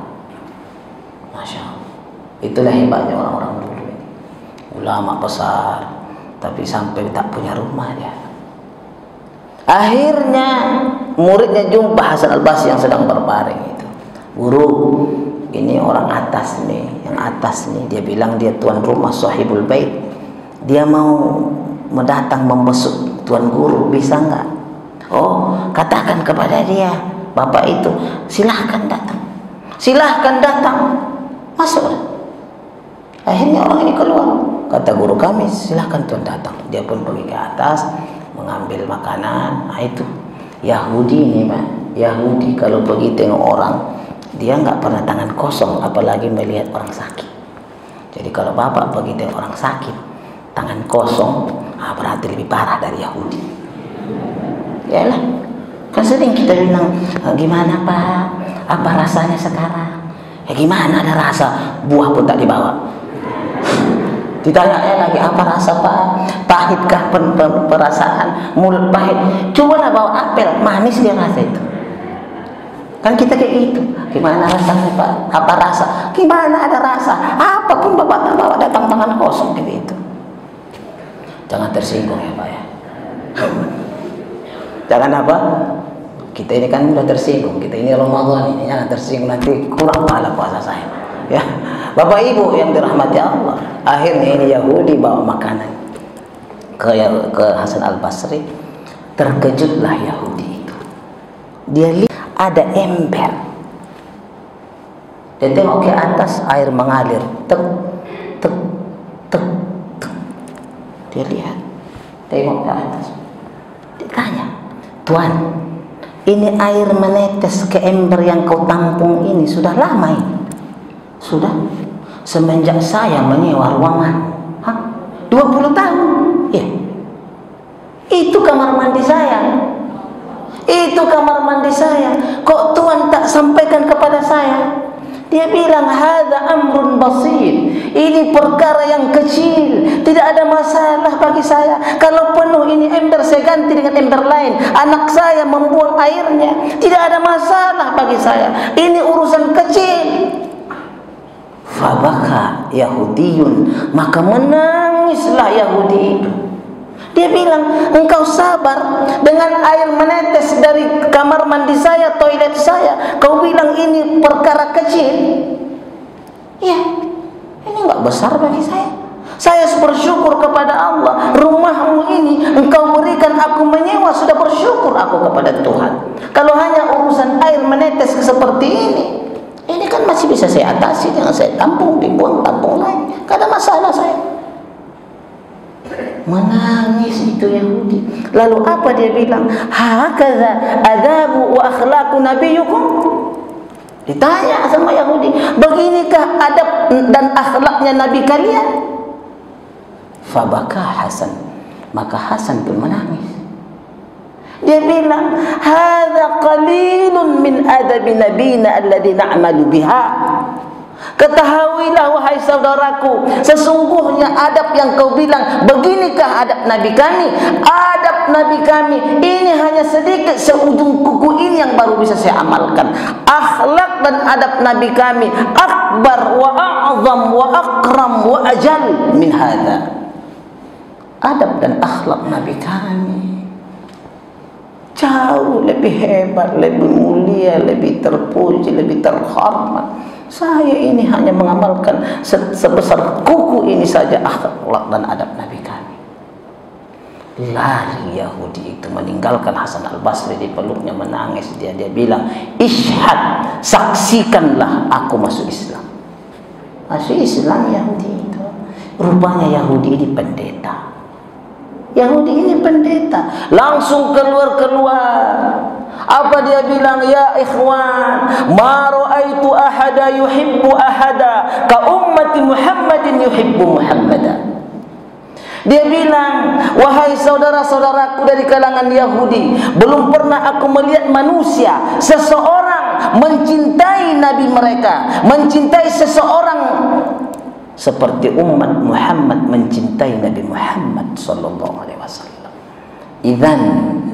Masya Allah. Itulah hebatnya orang-orang dulu ini. Ulama besar, tapi sampai tak punya rumah dia. Akhirnya muridnya jumpa Hasan Al-Basri yang sedang berbaring itu. Guru, ini orang atas nih, yang atas nih. Dia bilang dia tuan rumah, sahibul bait. Dia mau mendatang membesuk tuan guru, bisa nggak? Oh, katakan kepada dia, Bapak itu silahkan datang, masuk. Akhirnya orang ini keluar, kata guru kami, silahkan tuan datang. Dia pun pergi ke atas mengambil makanan. Nah, itu Yahudi ini, Pak. Yahudi kalau pergi tengok orang, dia nggak pernah tangan kosong, apalagi melihat orang sakit. Jadi kalau Bapak pergi tengok orang sakit tangan kosong, berarti lebih parah dari Yahudi. Yalah, kan sering kita bilang, gimana Pak, apa rasanya sekarang? Ya gimana, ada rasa, buah pun tak dibawa. Ditanya lagi, apa rasa Pak? Pahitkah perasaan, mulut pahit? Cobalah bawa apel, manis dia rasa itu. Kan kita kayak gitu, gimana rasanya Pak? Apa rasa? Gimana ada rasa? Apapun Bapak tak bawa, datang tangan kosong kayak gitu. Jangan tersinggung ya Pak ya. Jangan apa? Kita ini kan udah tersinggung. Kita ini Ramadan ini, jangan tersinggung, nanti kurang pahala puasa saya. Ya, Bapak Ibu yang dirahmati Allah. Akhirnya ini Yahudi bawa makanan ke Hasan Al-Basri. Terkejutlah Yahudi itu. Dia lihat ada ember. Dia tengok ke atas, air mengalir. Tek, tek, tek. Dia lihat, tengok ke atas. Dia tanya, Tuan, ini air menetes ke ember yang kau tampung ini sudah lama ini? Sudah, semenjak saya menyewa ruangan. 20 tahun. Ya. Itu kamar mandi saya. Itu kamar mandi saya. Kok Tuan tak sampaikan kepada saya? Dia bilang, hadza amrun basir. Ini perkara yang kecil, tidak ada masalah bagi saya. Kalau penuh ini ember, saya ganti dengan ember lain. Anak saya membuang airnya, tidak ada masalah bagi saya. Ini urusan kecil. Fabaka Yahudiyun, maka menangislah Yahudi itu. Dia bilang, engkau sabar dengan air menetes dari kamar mandi saya, toilet saya. Kau bilang ini perkara kecil. akhlak besar bagi saya. Saya bersyukur kepada Allah. Rumahmu ini engkau berikan aku menyewa, sudah bersyukur aku kepada Tuhan. Kalau hanya urusan air menetes seperti ini kan masih bisa saya atasi dengan saya tampung, dibuang, tampung lagi. Tidak ada masalah saya. Menangis itu Yahudi. Lalu apa dia bilang? Hakaza adabu wa akhlaqu nabiyukum. Ditanya sama Yahudi, beginikah adab dan akhlaknya Nabi kalian? Fabaka Hasan, maka Hasan pun menangis. Dia bilang, hadza qalilun min adabi nabiyina alladhi na'malu biha. Ketahuilah wahai saudaraku, sesungguhnya adab yang kau bilang, beginikah adab Nabi kami? Adab Nabi kami ini hanya sedikit, seujung kuku ini yang baru bisa saya amalkan. Akhlak dan adab Nabi kami akbar wa a'zam wa akram wa ajal min hadza. Adab dan akhlak Nabi kami jauh lebih hebat, lebih mulia, lebih terpuji, lebih terhormat. Saya ini hanya mengamalkan sebesar kuku ini saja akhlak dan adab Nabi kami. Lari Yahudi itu meninggalkan Hasan al-Basri, di peluknya menangis. Dia bilang, ishhad, saksikanlah aku masuk Islam. Masuk Islam Yahudi itu. Rupanya Yahudi ini pendeta. Yahudi ini pendeta. Langsung keluar. Apa dia bilang? Ya ikhwan, ma ra'aitu ahada yuhibbu ahada ka ummati Muhammadin yuhibbu Muhammada. Dia bilang, wahai saudara-saudaraku dari kalangan Yahudi, belum pernah aku melihat manusia, seseorang mencintai Nabi mereka, mencintai seseorang seperti umat Muhammad mencintai Nabi Muhammad sallallahu alaihi wasallam. Idzan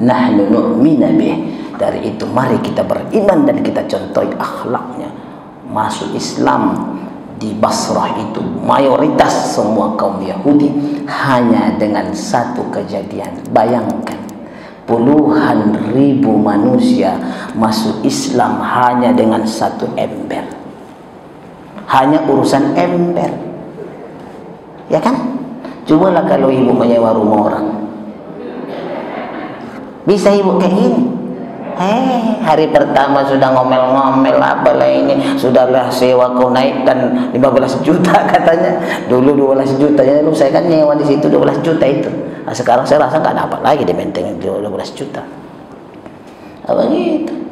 nahnu nu'minu bih. Dari itu mari kita beriman dan kita contohi akhlaknya. Masuk Islam di Basrah itu mayoritas semua kaum Yahudi hanya dengan satu kejadian. Bayangkan, puluhan ribu manusia masuk Islam hanya dengan satu ember. Hanya urusan ember. Ya kan? Cobalah kalau ibu menyewa rumah orang. Bisa ibu kayak gini? Hari pertama sudah ngomel-ngomel, apalah ini, sudahlah sewa kau naikkan 15 juta katanya. Dulu 12 juta, ya lu saya kan nyewa di situ 12 juta itu. Nah, sekarang saya rasa nggak dapat lagi di Menteng 12 juta. Apa gitu?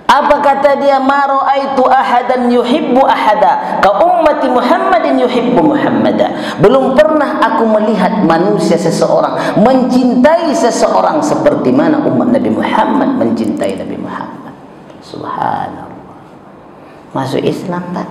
Apa kata dia? Ma ra'aitu ahadan yuhibbu ahada ka ummati Muhammadin yuhibbu Muhammada. Belum pernah aku melihat manusia seseorang mencintai seseorang seperti mana umat Nabi Muhammad mencintai Nabi Muhammad. Subhanallah. Masuk Islam, Pak.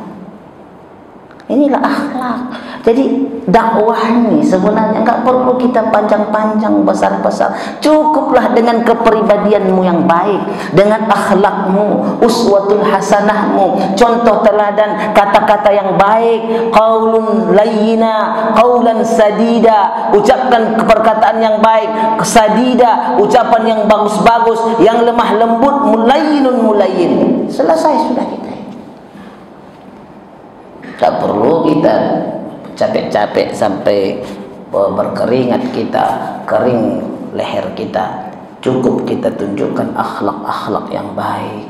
Inilah akhlak. Jadi dakwah ini sebenarnya enggak perlu kita panjang-panjang, besar-besar. Cukuplah dengan kepribadianmu yang baik, dengan akhlakmu, uswatul hasanahmu, contoh teladan, kata-kata yang baik, qaulun layyina, qaulan sadida, ucapkan perkataan yang baik, sadida, ucapan yang bagus-bagus, yang lemah lembut, mulayyinun mulayyin. Selesai sudah kita. Tak perlu kita capek-capek sampai berkeringat kita, kering leher kita. Cukup kita tunjukkan akhlak-akhlak yang baik.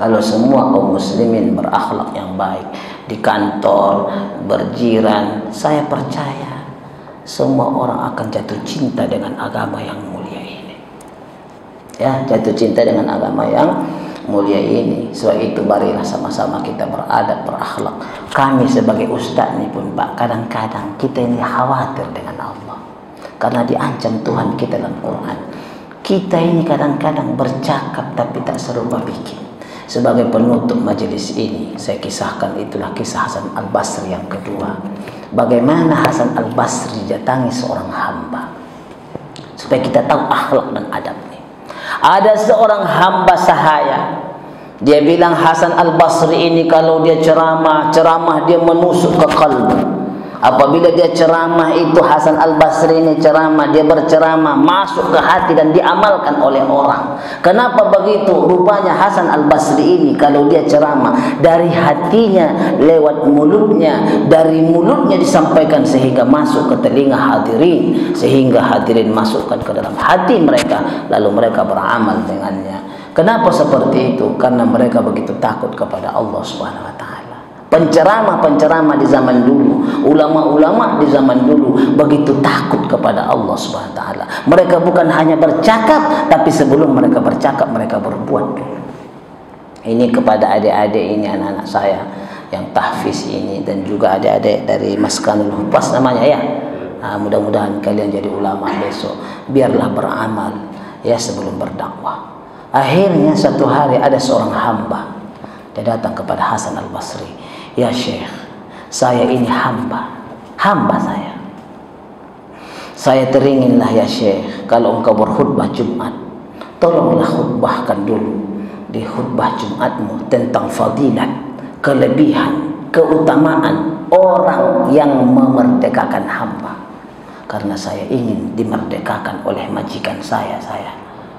Kalau semua kaum muslimin berakhlak yang baik di kantor, berjiran, saya percaya semua orang akan jatuh cinta dengan agama yang mulia ini. Ya, jatuh cinta dengan agama yang mulia ini. Sebab itu marilah sama-sama kita beradab, berakhlak. Kami sebagai ustaz ini pun, Pak, kadang-kadang kita ini khawatir dengan Allah karena diancam Tuhan kita dalam Quran. Kita ini kadang-kadang bercakap tapi tak serupa bikin. Sebagai penutup majelis ini, saya kisahkan, itulah kisah Hasan al-Basri yang kedua. Bagaimana Hasan al-Basri datangi seorang hamba, supaya kita tahu akhlak dan adabnya. Ada seorang hamba sahaya. Dia bilang Hasan al-Basri ini kalau dia ceramah dia menusuk ke kalbu. Apabila dia ceramah itu, Hasan Al-Basri ini ceramah, dia berceramah masuk ke hati dan diamalkan oleh orang. Kenapa begitu? Rupanya Hasan Al-Basri ini kalau dia ceramah dari hatinya lewat mulutnya, dari mulutnya disampaikan sehingga masuk ke telinga hadirin, sehingga hadirin masukkan ke dalam hati mereka, lalu mereka beramal dengannya. Kenapa seperti itu? Karena mereka begitu takut kepada Allah Subhanahu wa taala. Penceramah-penceramah di zaman dulu, ulama-ulama di zaman dulu begitu takut kepada Allah Subhanahu wa taala. Mereka bukan hanya bercakap, tapi sebelum mereka bercakap mereka berbuat dulu. Ini kepada adik-adik ini, anak-anak saya yang tahfiz ini, dan juga adik-adik dari Maskanul Huffaz namanya ya. Mudah-mudahan kalian jadi ulama besok. Biarlah beramal ya sebelum berdakwah. Akhirnya satu hari ada seorang hamba, dia datang kepada Hasan Al-Basri. Ya Syekh, saya ini hamba saya. Saya teringinlah ya Syekh, kalau engkau berkhutbah Jumat, tolonglah khutbahkan dulu di khutbah Jumatmu tentang fadilat, kelebihan, keutamaan orang yang memerdekakan hamba. Karena saya ingin dimerdekakan oleh majikan saya.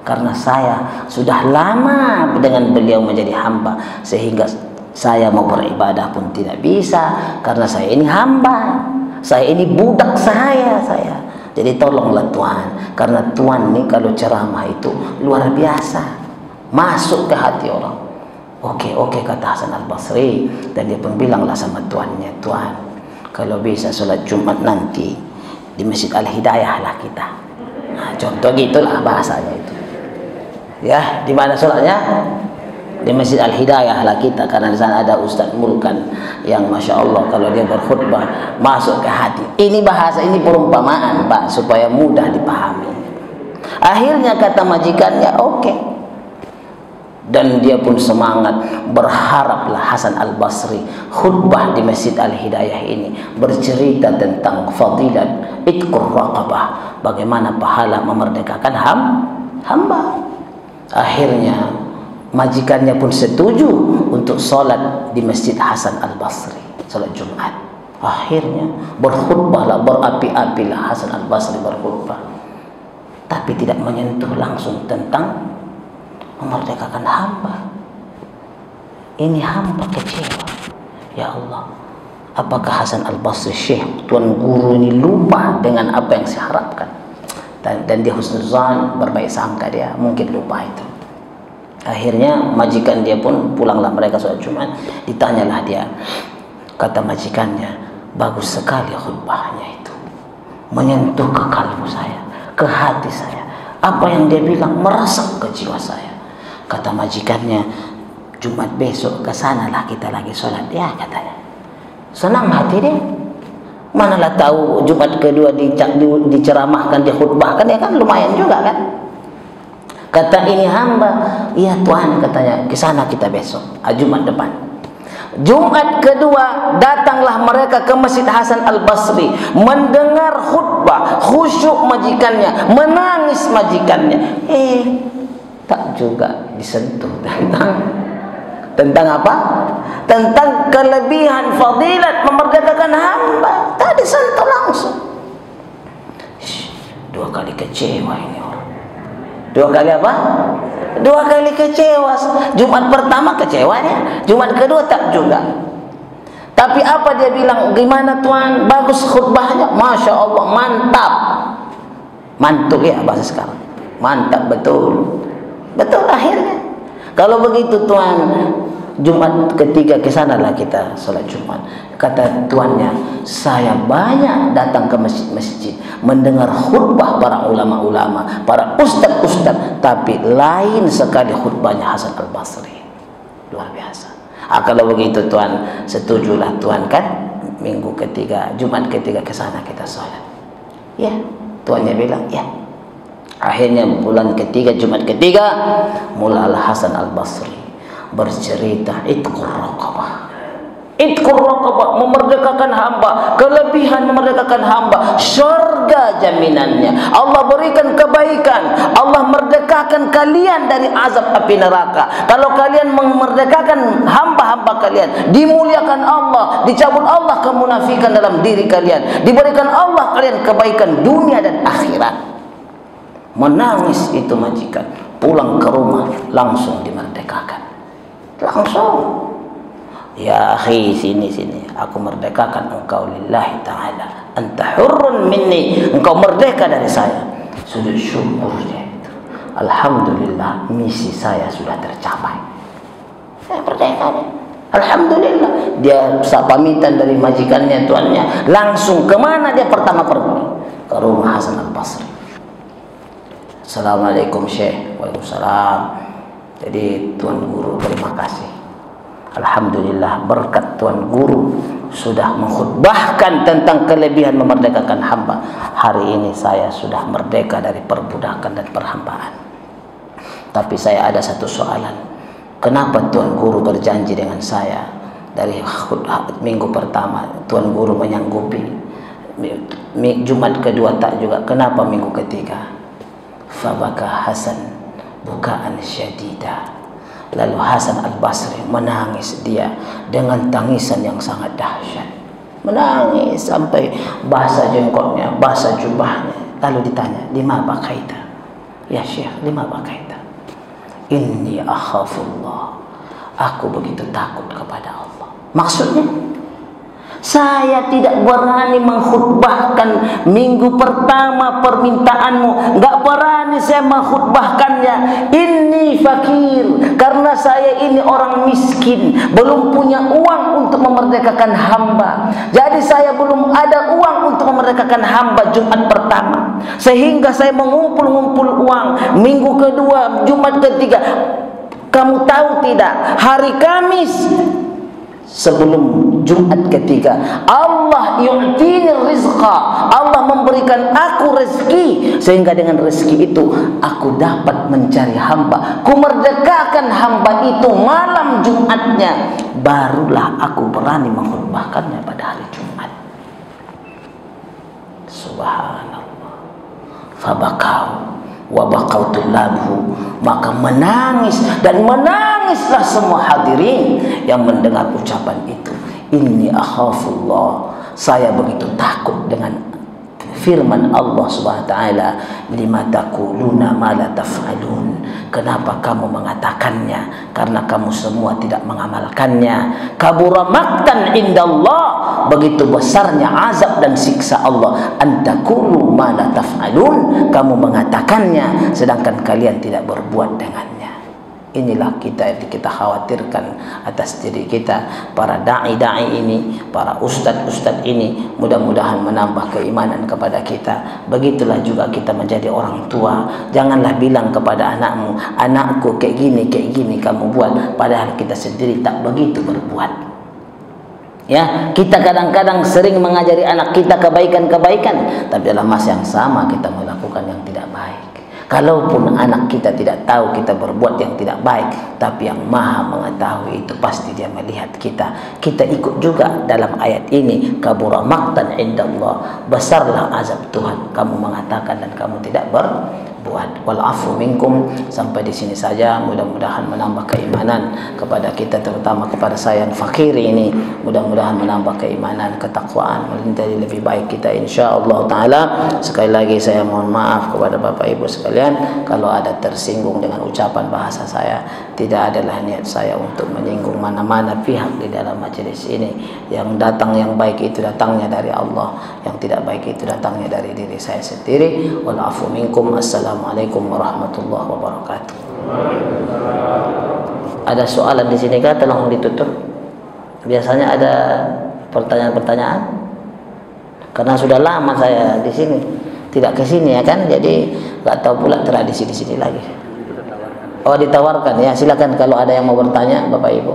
Karena saya sudah lama dengan beliau menjadi hamba, sehingga saya mau beribadah pun tidak bisa, karena saya ini hamba, saya ini budak saya. Jadi tolonglah Tuhan, karena Tuhan ini kalau ceramah itu luar biasa, masuk ke hati orang. Oke kata Hasan Al-Basri, dan dia pun bilanglah sama tuannya, Tuhan, kalau bisa sholat Jumat nanti di Masjid Al-Hidayah lah kita. Nah, contoh gitulah bahasanya itu. Ya, di mana sholatnya? Di Masjid Al-Hidayah lah kita, karena di sana ada Ustadz Mulkan yang Masya Allah kalau dia berkhutbah masuk ke hati. Ini bahasa, ini perumpamaan Pak, supaya mudah dipahami. Akhirnya kata majikannya oke. Dan dia pun semangat, berharaplah Hasan Al-Basri khutbah di Masjid Al-Hidayah ini bercerita tentang fadilat itqur raqabah, bagaimana pahala memerdekakan hamba. Akhirnya majikannya pun setuju untuk sholat di Masjid Hasan Al-Basri, sholat Jumat. Akhirnya berkhutbahlah, berapi-apilah Hasan Al-Basri berkhutbah, tapi tidak menyentuh langsung tentang memerdekakan hamba. Ini hamba kecewa. Ya Allah, apakah Hasan Al-Basri Syekh Tuan Guru ini lupa dengan apa yang saya harapkan? Dan dia husnuzan, berbaik sangka, dia mungkin lupa itu. Akhirnya majikan dia pun pulanglah mereka sholat Jumat. Ditanyalah dia, kata majikannya, bagus sekali khutbahnya itu, menyentuh ke kalbu saya, ke hati saya. Apa yang dia bilang meresap ke jiwa saya. Kata majikannya, Jumat besok ke sanalah kita lagi sholat ya, katanya. Senang hati dia. Manalah tahu Jumat kedua diceramahkan, dikhutbahkan, ya kan lumayan juga kan. Kata ini hamba, iya Tuhan, katanya, ke sana kita besok, Jumat depan. Jumat kedua datanglah mereka ke Masjid Hasan Al-Basri, mendengar khutbah, khusyuk majikannya, menangis majikannya. Tak juga disentuh tentang apa? Tentang kelebihan fadilat memerdekakan hamba. Tak disentuh langsung. Dua kali kecewa ini orang. Dua kali apa? Dua kali kecewa. Jumat pertama kecewa dia, Jumat kedua tak juga. Tapi apa dia bilang? Gimana Tuhan? Bagus khutbahnya, Masya Allah, mantap. Mantul ya bahasa sekarang. Mantap betul. Betul akhirnya. Kalau begitu Tuhan, Jumat ketiga ke sanalah kita sholat Jumat. Kata tuannya, saya banyak datang ke masjid-masjid, mendengar khutbah para ulama-ulama, para ustadz-ustadz, tapi lain sekali khutbahnya Hasan Al-Basri. Luar biasa. Kalau begitu Tuhan, setujulah Tuhan kan, minggu ketiga, Jumat ketiga ke sana kita sholat. Ya, tuannya bilang ya. Akhirnya bulan ketiga, Jumat ketiga, mulalah Hasan Al-Basri bercerita itqur raqabah, Itqur raqabah, memerdekakan hamba, kelebihan memerdekakan hamba, syurga jaminannya. Allah berikan kebaikan, Allah merdekakan kalian dari azab api neraka. Kalau kalian memerdekakan hamba-hamba kalian, dimuliakan Allah, dicabut Allah kemunafikan dalam diri kalian, diberikan Allah kalian kebaikan dunia dan akhirat. Menangis itu majikan, pulang ke rumah langsung dimerdekakan. Langsung. Ya akhi, sini, aku merdekakan engkau lillahi ta'ala, anta hurrun minni, engkau merdeka dari saya. Sujud syukur dia itu. Alhamdulillah, misi saya sudah tercapai. Saya merdeka nih. Alhamdulillah. Dia pamitan dari majikannya, tuannya, langsung kemana dia pertama pergi? Ke rumah Hasan Al-Basri. Assalamualaikum Syekh. Waalaikumsalam. Jadi Tuan Guru terima kasih. Alhamdulillah, berkat Tuan Guru sudah mengkhutbahkan tentang kelebihan memerdekakan hamba. Hari ini saya sudah merdeka dari perbudakan dan perhambaan. Tapi saya ada satu soalan. Kenapa Tuan Guru berjanji dengan saya dari minggu pertama Tuan Guru menyanggupi, Jumat kedua tak juga, kenapa minggu ketiga? Fabaka Hasan bukaan syadida. Lalu Hasan Al-Basri menangis dia dengan tangisan yang sangat dahsyat. Menangis sampai basah jenggotnya, basah jubahnya. Lalu ditanya, lima bakaita? Ya Syekh, lima bakaita? Inni akhafullah. Aku begitu takut kepada Allah. Maksudnya, saya tidak berani mengkhutbahkan minggu pertama permintaanmu. Enggak berani saya mengkhutbahkannya. Ini fakir, karena saya ini orang miskin, belum punya uang untuk memerdekakan hamba. Jadi saya belum ada uang untuk memerdekakan hamba Jumat pertama, sehingga saya mengumpul-ngumpul uang. Minggu kedua, Jumat ketiga. Kamu tahu tidak, hari Kamis sebelum Jumat ketiga, Allah yu'tini rizqa, Allah memberikan aku rezeki, sehingga dengan rezeki itu aku dapat mencari hamba, ku merdekakan hamba itu malam Jumatnya, barulah aku berani mengkhutbahkannya pada hari Jumat. Subhanallah. Fabakau wa baqautu labhu, maka menangis dan menangislah semua hadirin yang mendengar ucapan itu. Inni akhafullah, saya begitu takut dengan firman Allah Subhanahu wa taala, lima taquluna ma la taf'alun. Kenapa kamu mengatakannya? Karena kamu semua tidak mengamalkannya. Kabura maqtan indallah, begitu besarnya azab dan siksa Allah. Antaqulu ma la taf'alun, kamu mengatakannya sedangkan kalian tidak berbuat dengannya. Inilah kita khawatirkan atas diri kita, para da'i-da'i ini, para ustadz-ustadz ini, mudah-mudahan menambah keimanan kepada kita. Begitulah juga kita menjadi orang tua. Janganlah bilang kepada anakmu, anakku kayak gini kamu buat, padahal kita sendiri tak begitu berbuat. Ya, kita kadang-kadang sering mengajari anak kita kebaikan-kebaikan, tapi dalam masa yang sama kita melakukan yang tidak baik. Kalaupun anak kita tidak tahu kita berbuat yang tidak baik, tapi yang Maha mengetahui itu pasti dia melihat kita. Kita ikut juga dalam ayat ini, kabura maqtan indallah, besarlah azab Tuhan kamu mengatakan dan kamu tidak berbuat. Wal afu minkum, sampai di sini saja. Mudah-mudahan menambah keimanan kepada kita, terutama kepada saya yang fakir ini. Mudah-mudahan menambah keimanan, ketakwaan, menjadi lebih baik kita insyaallah taala. Sekali lagi saya mohon maaf kepada Bapak Ibu sekalian kalau ada tersinggung dengan ucapan bahasa saya. Tidak adalah niat saya untuk menyinggung mana-mana pihak di dalam majelis ini. Yang datang yang baik itu datangnya dari Allah, yang tidak baik itu datangnya dari diri saya sendiri. Wal afu minkum. Assalamualaikum warahmatullahi wabarakatuh. Ada soalan di sini kah? Tolong ditutup. Biasanya ada pertanyaan-pertanyaan. Karena sudah lama saya di sini, tidak ke sini ya kan, jadi nggak tahu pula tradisi di sini lagi. Oh, ditawarkan ya, silakan kalau ada yang mau bertanya Bapak Ibu.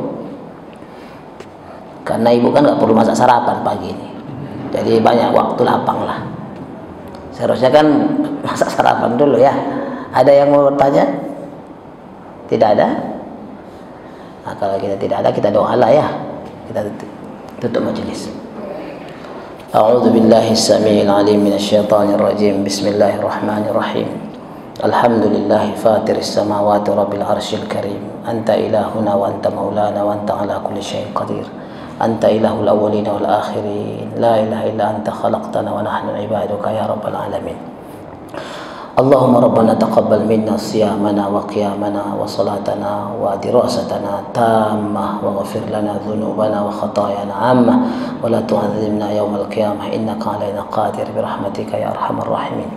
Karena Ibu kan nggak perlu masak sarapan pagi ini, jadi banyak waktu lapang lah. Seharusnya kan masak sarapan dulu ya. Ada yang mau bertanya? Tidak ada? Nah, kalau kita tidak ada, kita doa lah ya. Kita tutup majelis. A'udzu billahi as-sami'il 'alim minasyaitonir rajim. Bismillahirrahmanirrahim. Alhamdulillahi fatiris samawati rabbil arsyil karim. Anta ilahuna wa anta maulana wa anta ala kulli syai'in qadir. Anta ilahul awwalina wal akhirin. La ilaha illa anta khalaqtana wa nahnu ibaduka ya rabbal alamin. Allahumma rabbana taqabbal minna siyamana wa qiyamana wa salatana wa dirasatana tammah wa ghafir lana dhunubana wa khatayana ammah wa la tu'adzibna yawmal qiyamah innaka alaina qadir birahmatika ya arhamar rahimin.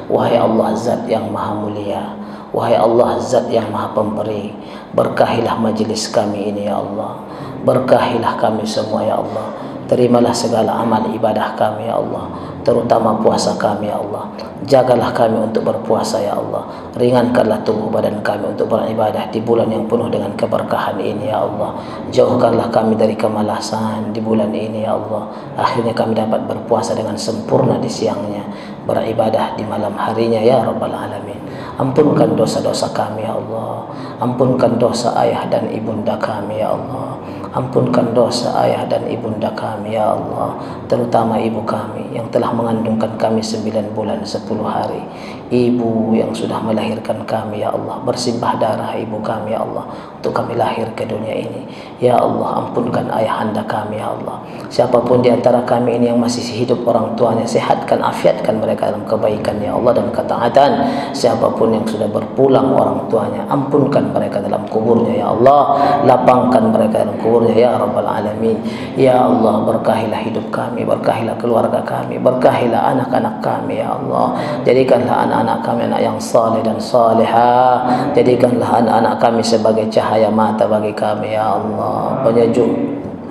Wahai Allah Zat yang maha mulia, wahai Allah Zat yang maha pemberi, berkahilah majlis kami ini ya Allah, berkahilah kami semua ya Allah. Terimalah segala amal ibadah kami ya Allah, terutama puasa kami ya Allah. Jagalah kami untuk berpuasa ya Allah. Ringankanlah tubuh badan kami untuk beribadah di bulan yang penuh dengan keberkahan ini ya Allah. Jauhkanlah kami dari kemalasan di bulan ini ya Allah. Akhirnya kami dapat berpuasa dengan sempurna di siangnya, beribadah di malam harinya ya Rabbal Alamin. Ampunkan dosa-dosa kami ya Allah. Ampunkan dosa ayah dan ibunda kami ya Allah. Ampunkan dosa ayah dan ibunda kami ya Allah, terutama ibu kami yang telah mengandungkan kami 9 bulan 10 hari. Ibu yang sudah melahirkan kami ya Allah, bersimbah darah ibu kami ya Allah untuk kami lahir ke dunia ini. Ya Allah, ampunkan ayahanda kami ya Allah. Siapapun di antara kami ini yang masih hidup orang tuanya, sehatkan, afiatkan mereka dalam kebaikan ya Allah dan ketaatan. Siapapun yang sudah berpulang orang tuanya, ampunkan mereka dalam kuburnya ya Allah. Lapangkan mereka dalam kuburnya ya Rabbal Alamin. Ya Allah, berkahilah hidup kami, berkahilah keluarga kami, berkahilah anak-anak kami ya Allah. Jadikanlah anak-anak kami anak yang saleh dan salihah. Jadikanlah anak-anak kami sebagai cahaya mata bagi kami ya Allah, penyejuk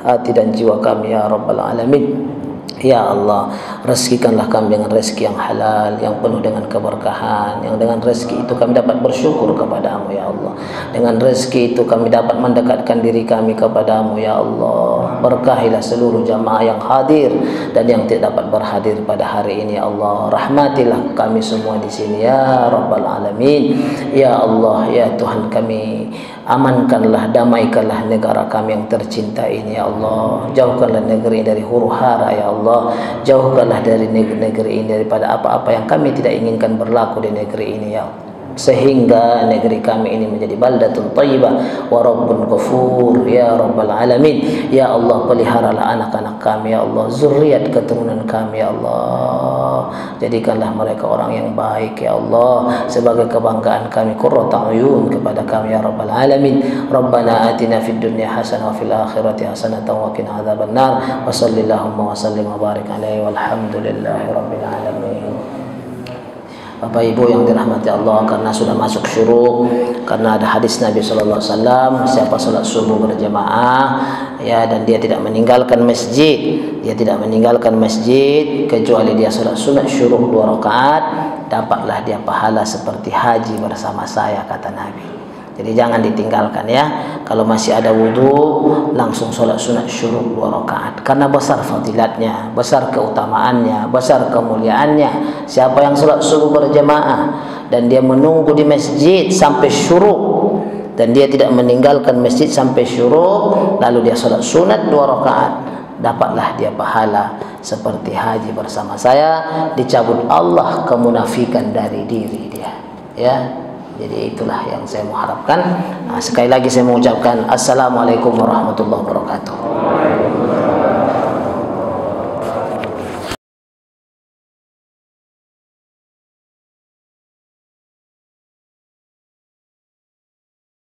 hati dan jiwa kami ya Rabbal Alamin. Ya Allah, rezekikanlah kami dengan rezeki yang halal, yang penuh dengan keberkahan, yang dengan rezeki itu kami dapat bersyukur kepadamu ya Allah. Dengan rezeki itu kami dapat mendekatkan diri kami kepadamu ya Allah. Berkahilah seluruh jamaah yang hadir dan yang tidak dapat berhadir pada hari ini ya Allah. Rahmatilah kami semua di sini ya Rabbal Alamin. Ya Allah, ya Tuhan kami, amankanlah, damaikanlah negara kami yang tercinta ini ya Allah. Jauhkanlah negeri dari huru-hara ya Allah. Jauhkanlah dari negeri ini daripada apa-apa yang kami tidak inginkan berlaku di negeri ini ya Allah, sehingga negeri kami ini menjadi baldatun thayyibah wa rabbun ghafur ya Rabbal Alamin. Ya Allah, peliharalah anak-anak kami ya Allah, zuriat keturunan kami ya Allah. Jadikanlah mereka orang yang baik ya Allah, sebagai kebanggaan kami, qurrata uyun kepada kami ya Rabbal Alamin. Rabbana atina fid dunya hasanah wa fil akhirati hasanah wa qina adzabannar. Wa sallallahu wa sallim wa barik alaihi walhamdulillahi rabbil alamin. Bapak Ibu yang dirahmati Allah, karena sudah masuk syuruk, karena ada hadis Nabi sallallahu alaihi wasallam, siapa salat subuh berjamaah ya dan dia tidak meninggalkan masjid, kecuali dia salat sunat syuruk 2 rakaat, dapatlah dia pahala seperti haji bersama saya, kata Nabi. Jadi jangan ditinggalkan ya. Kalau masih ada wudu, langsung sholat sunat syuruk 2 rakaat, karena besar fadilatnya, besar keutamaannya, besar kemuliaannya. Siapa yang sholat subuh berjamaah dan dia menunggu di masjid sampai syuruk, dan dia tidak meninggalkan masjid sampai syuruk, lalu dia sholat sunat 2 rakaat, dapatlah dia pahala seperti haji bersama saya. Dicabut Allah kemunafikan dari diri dia ya. Jadi itulah yang saya mau harapkan. Sekali lagi saya mengucapkan Assalamualaikum warahmatullahi wabarakatuh.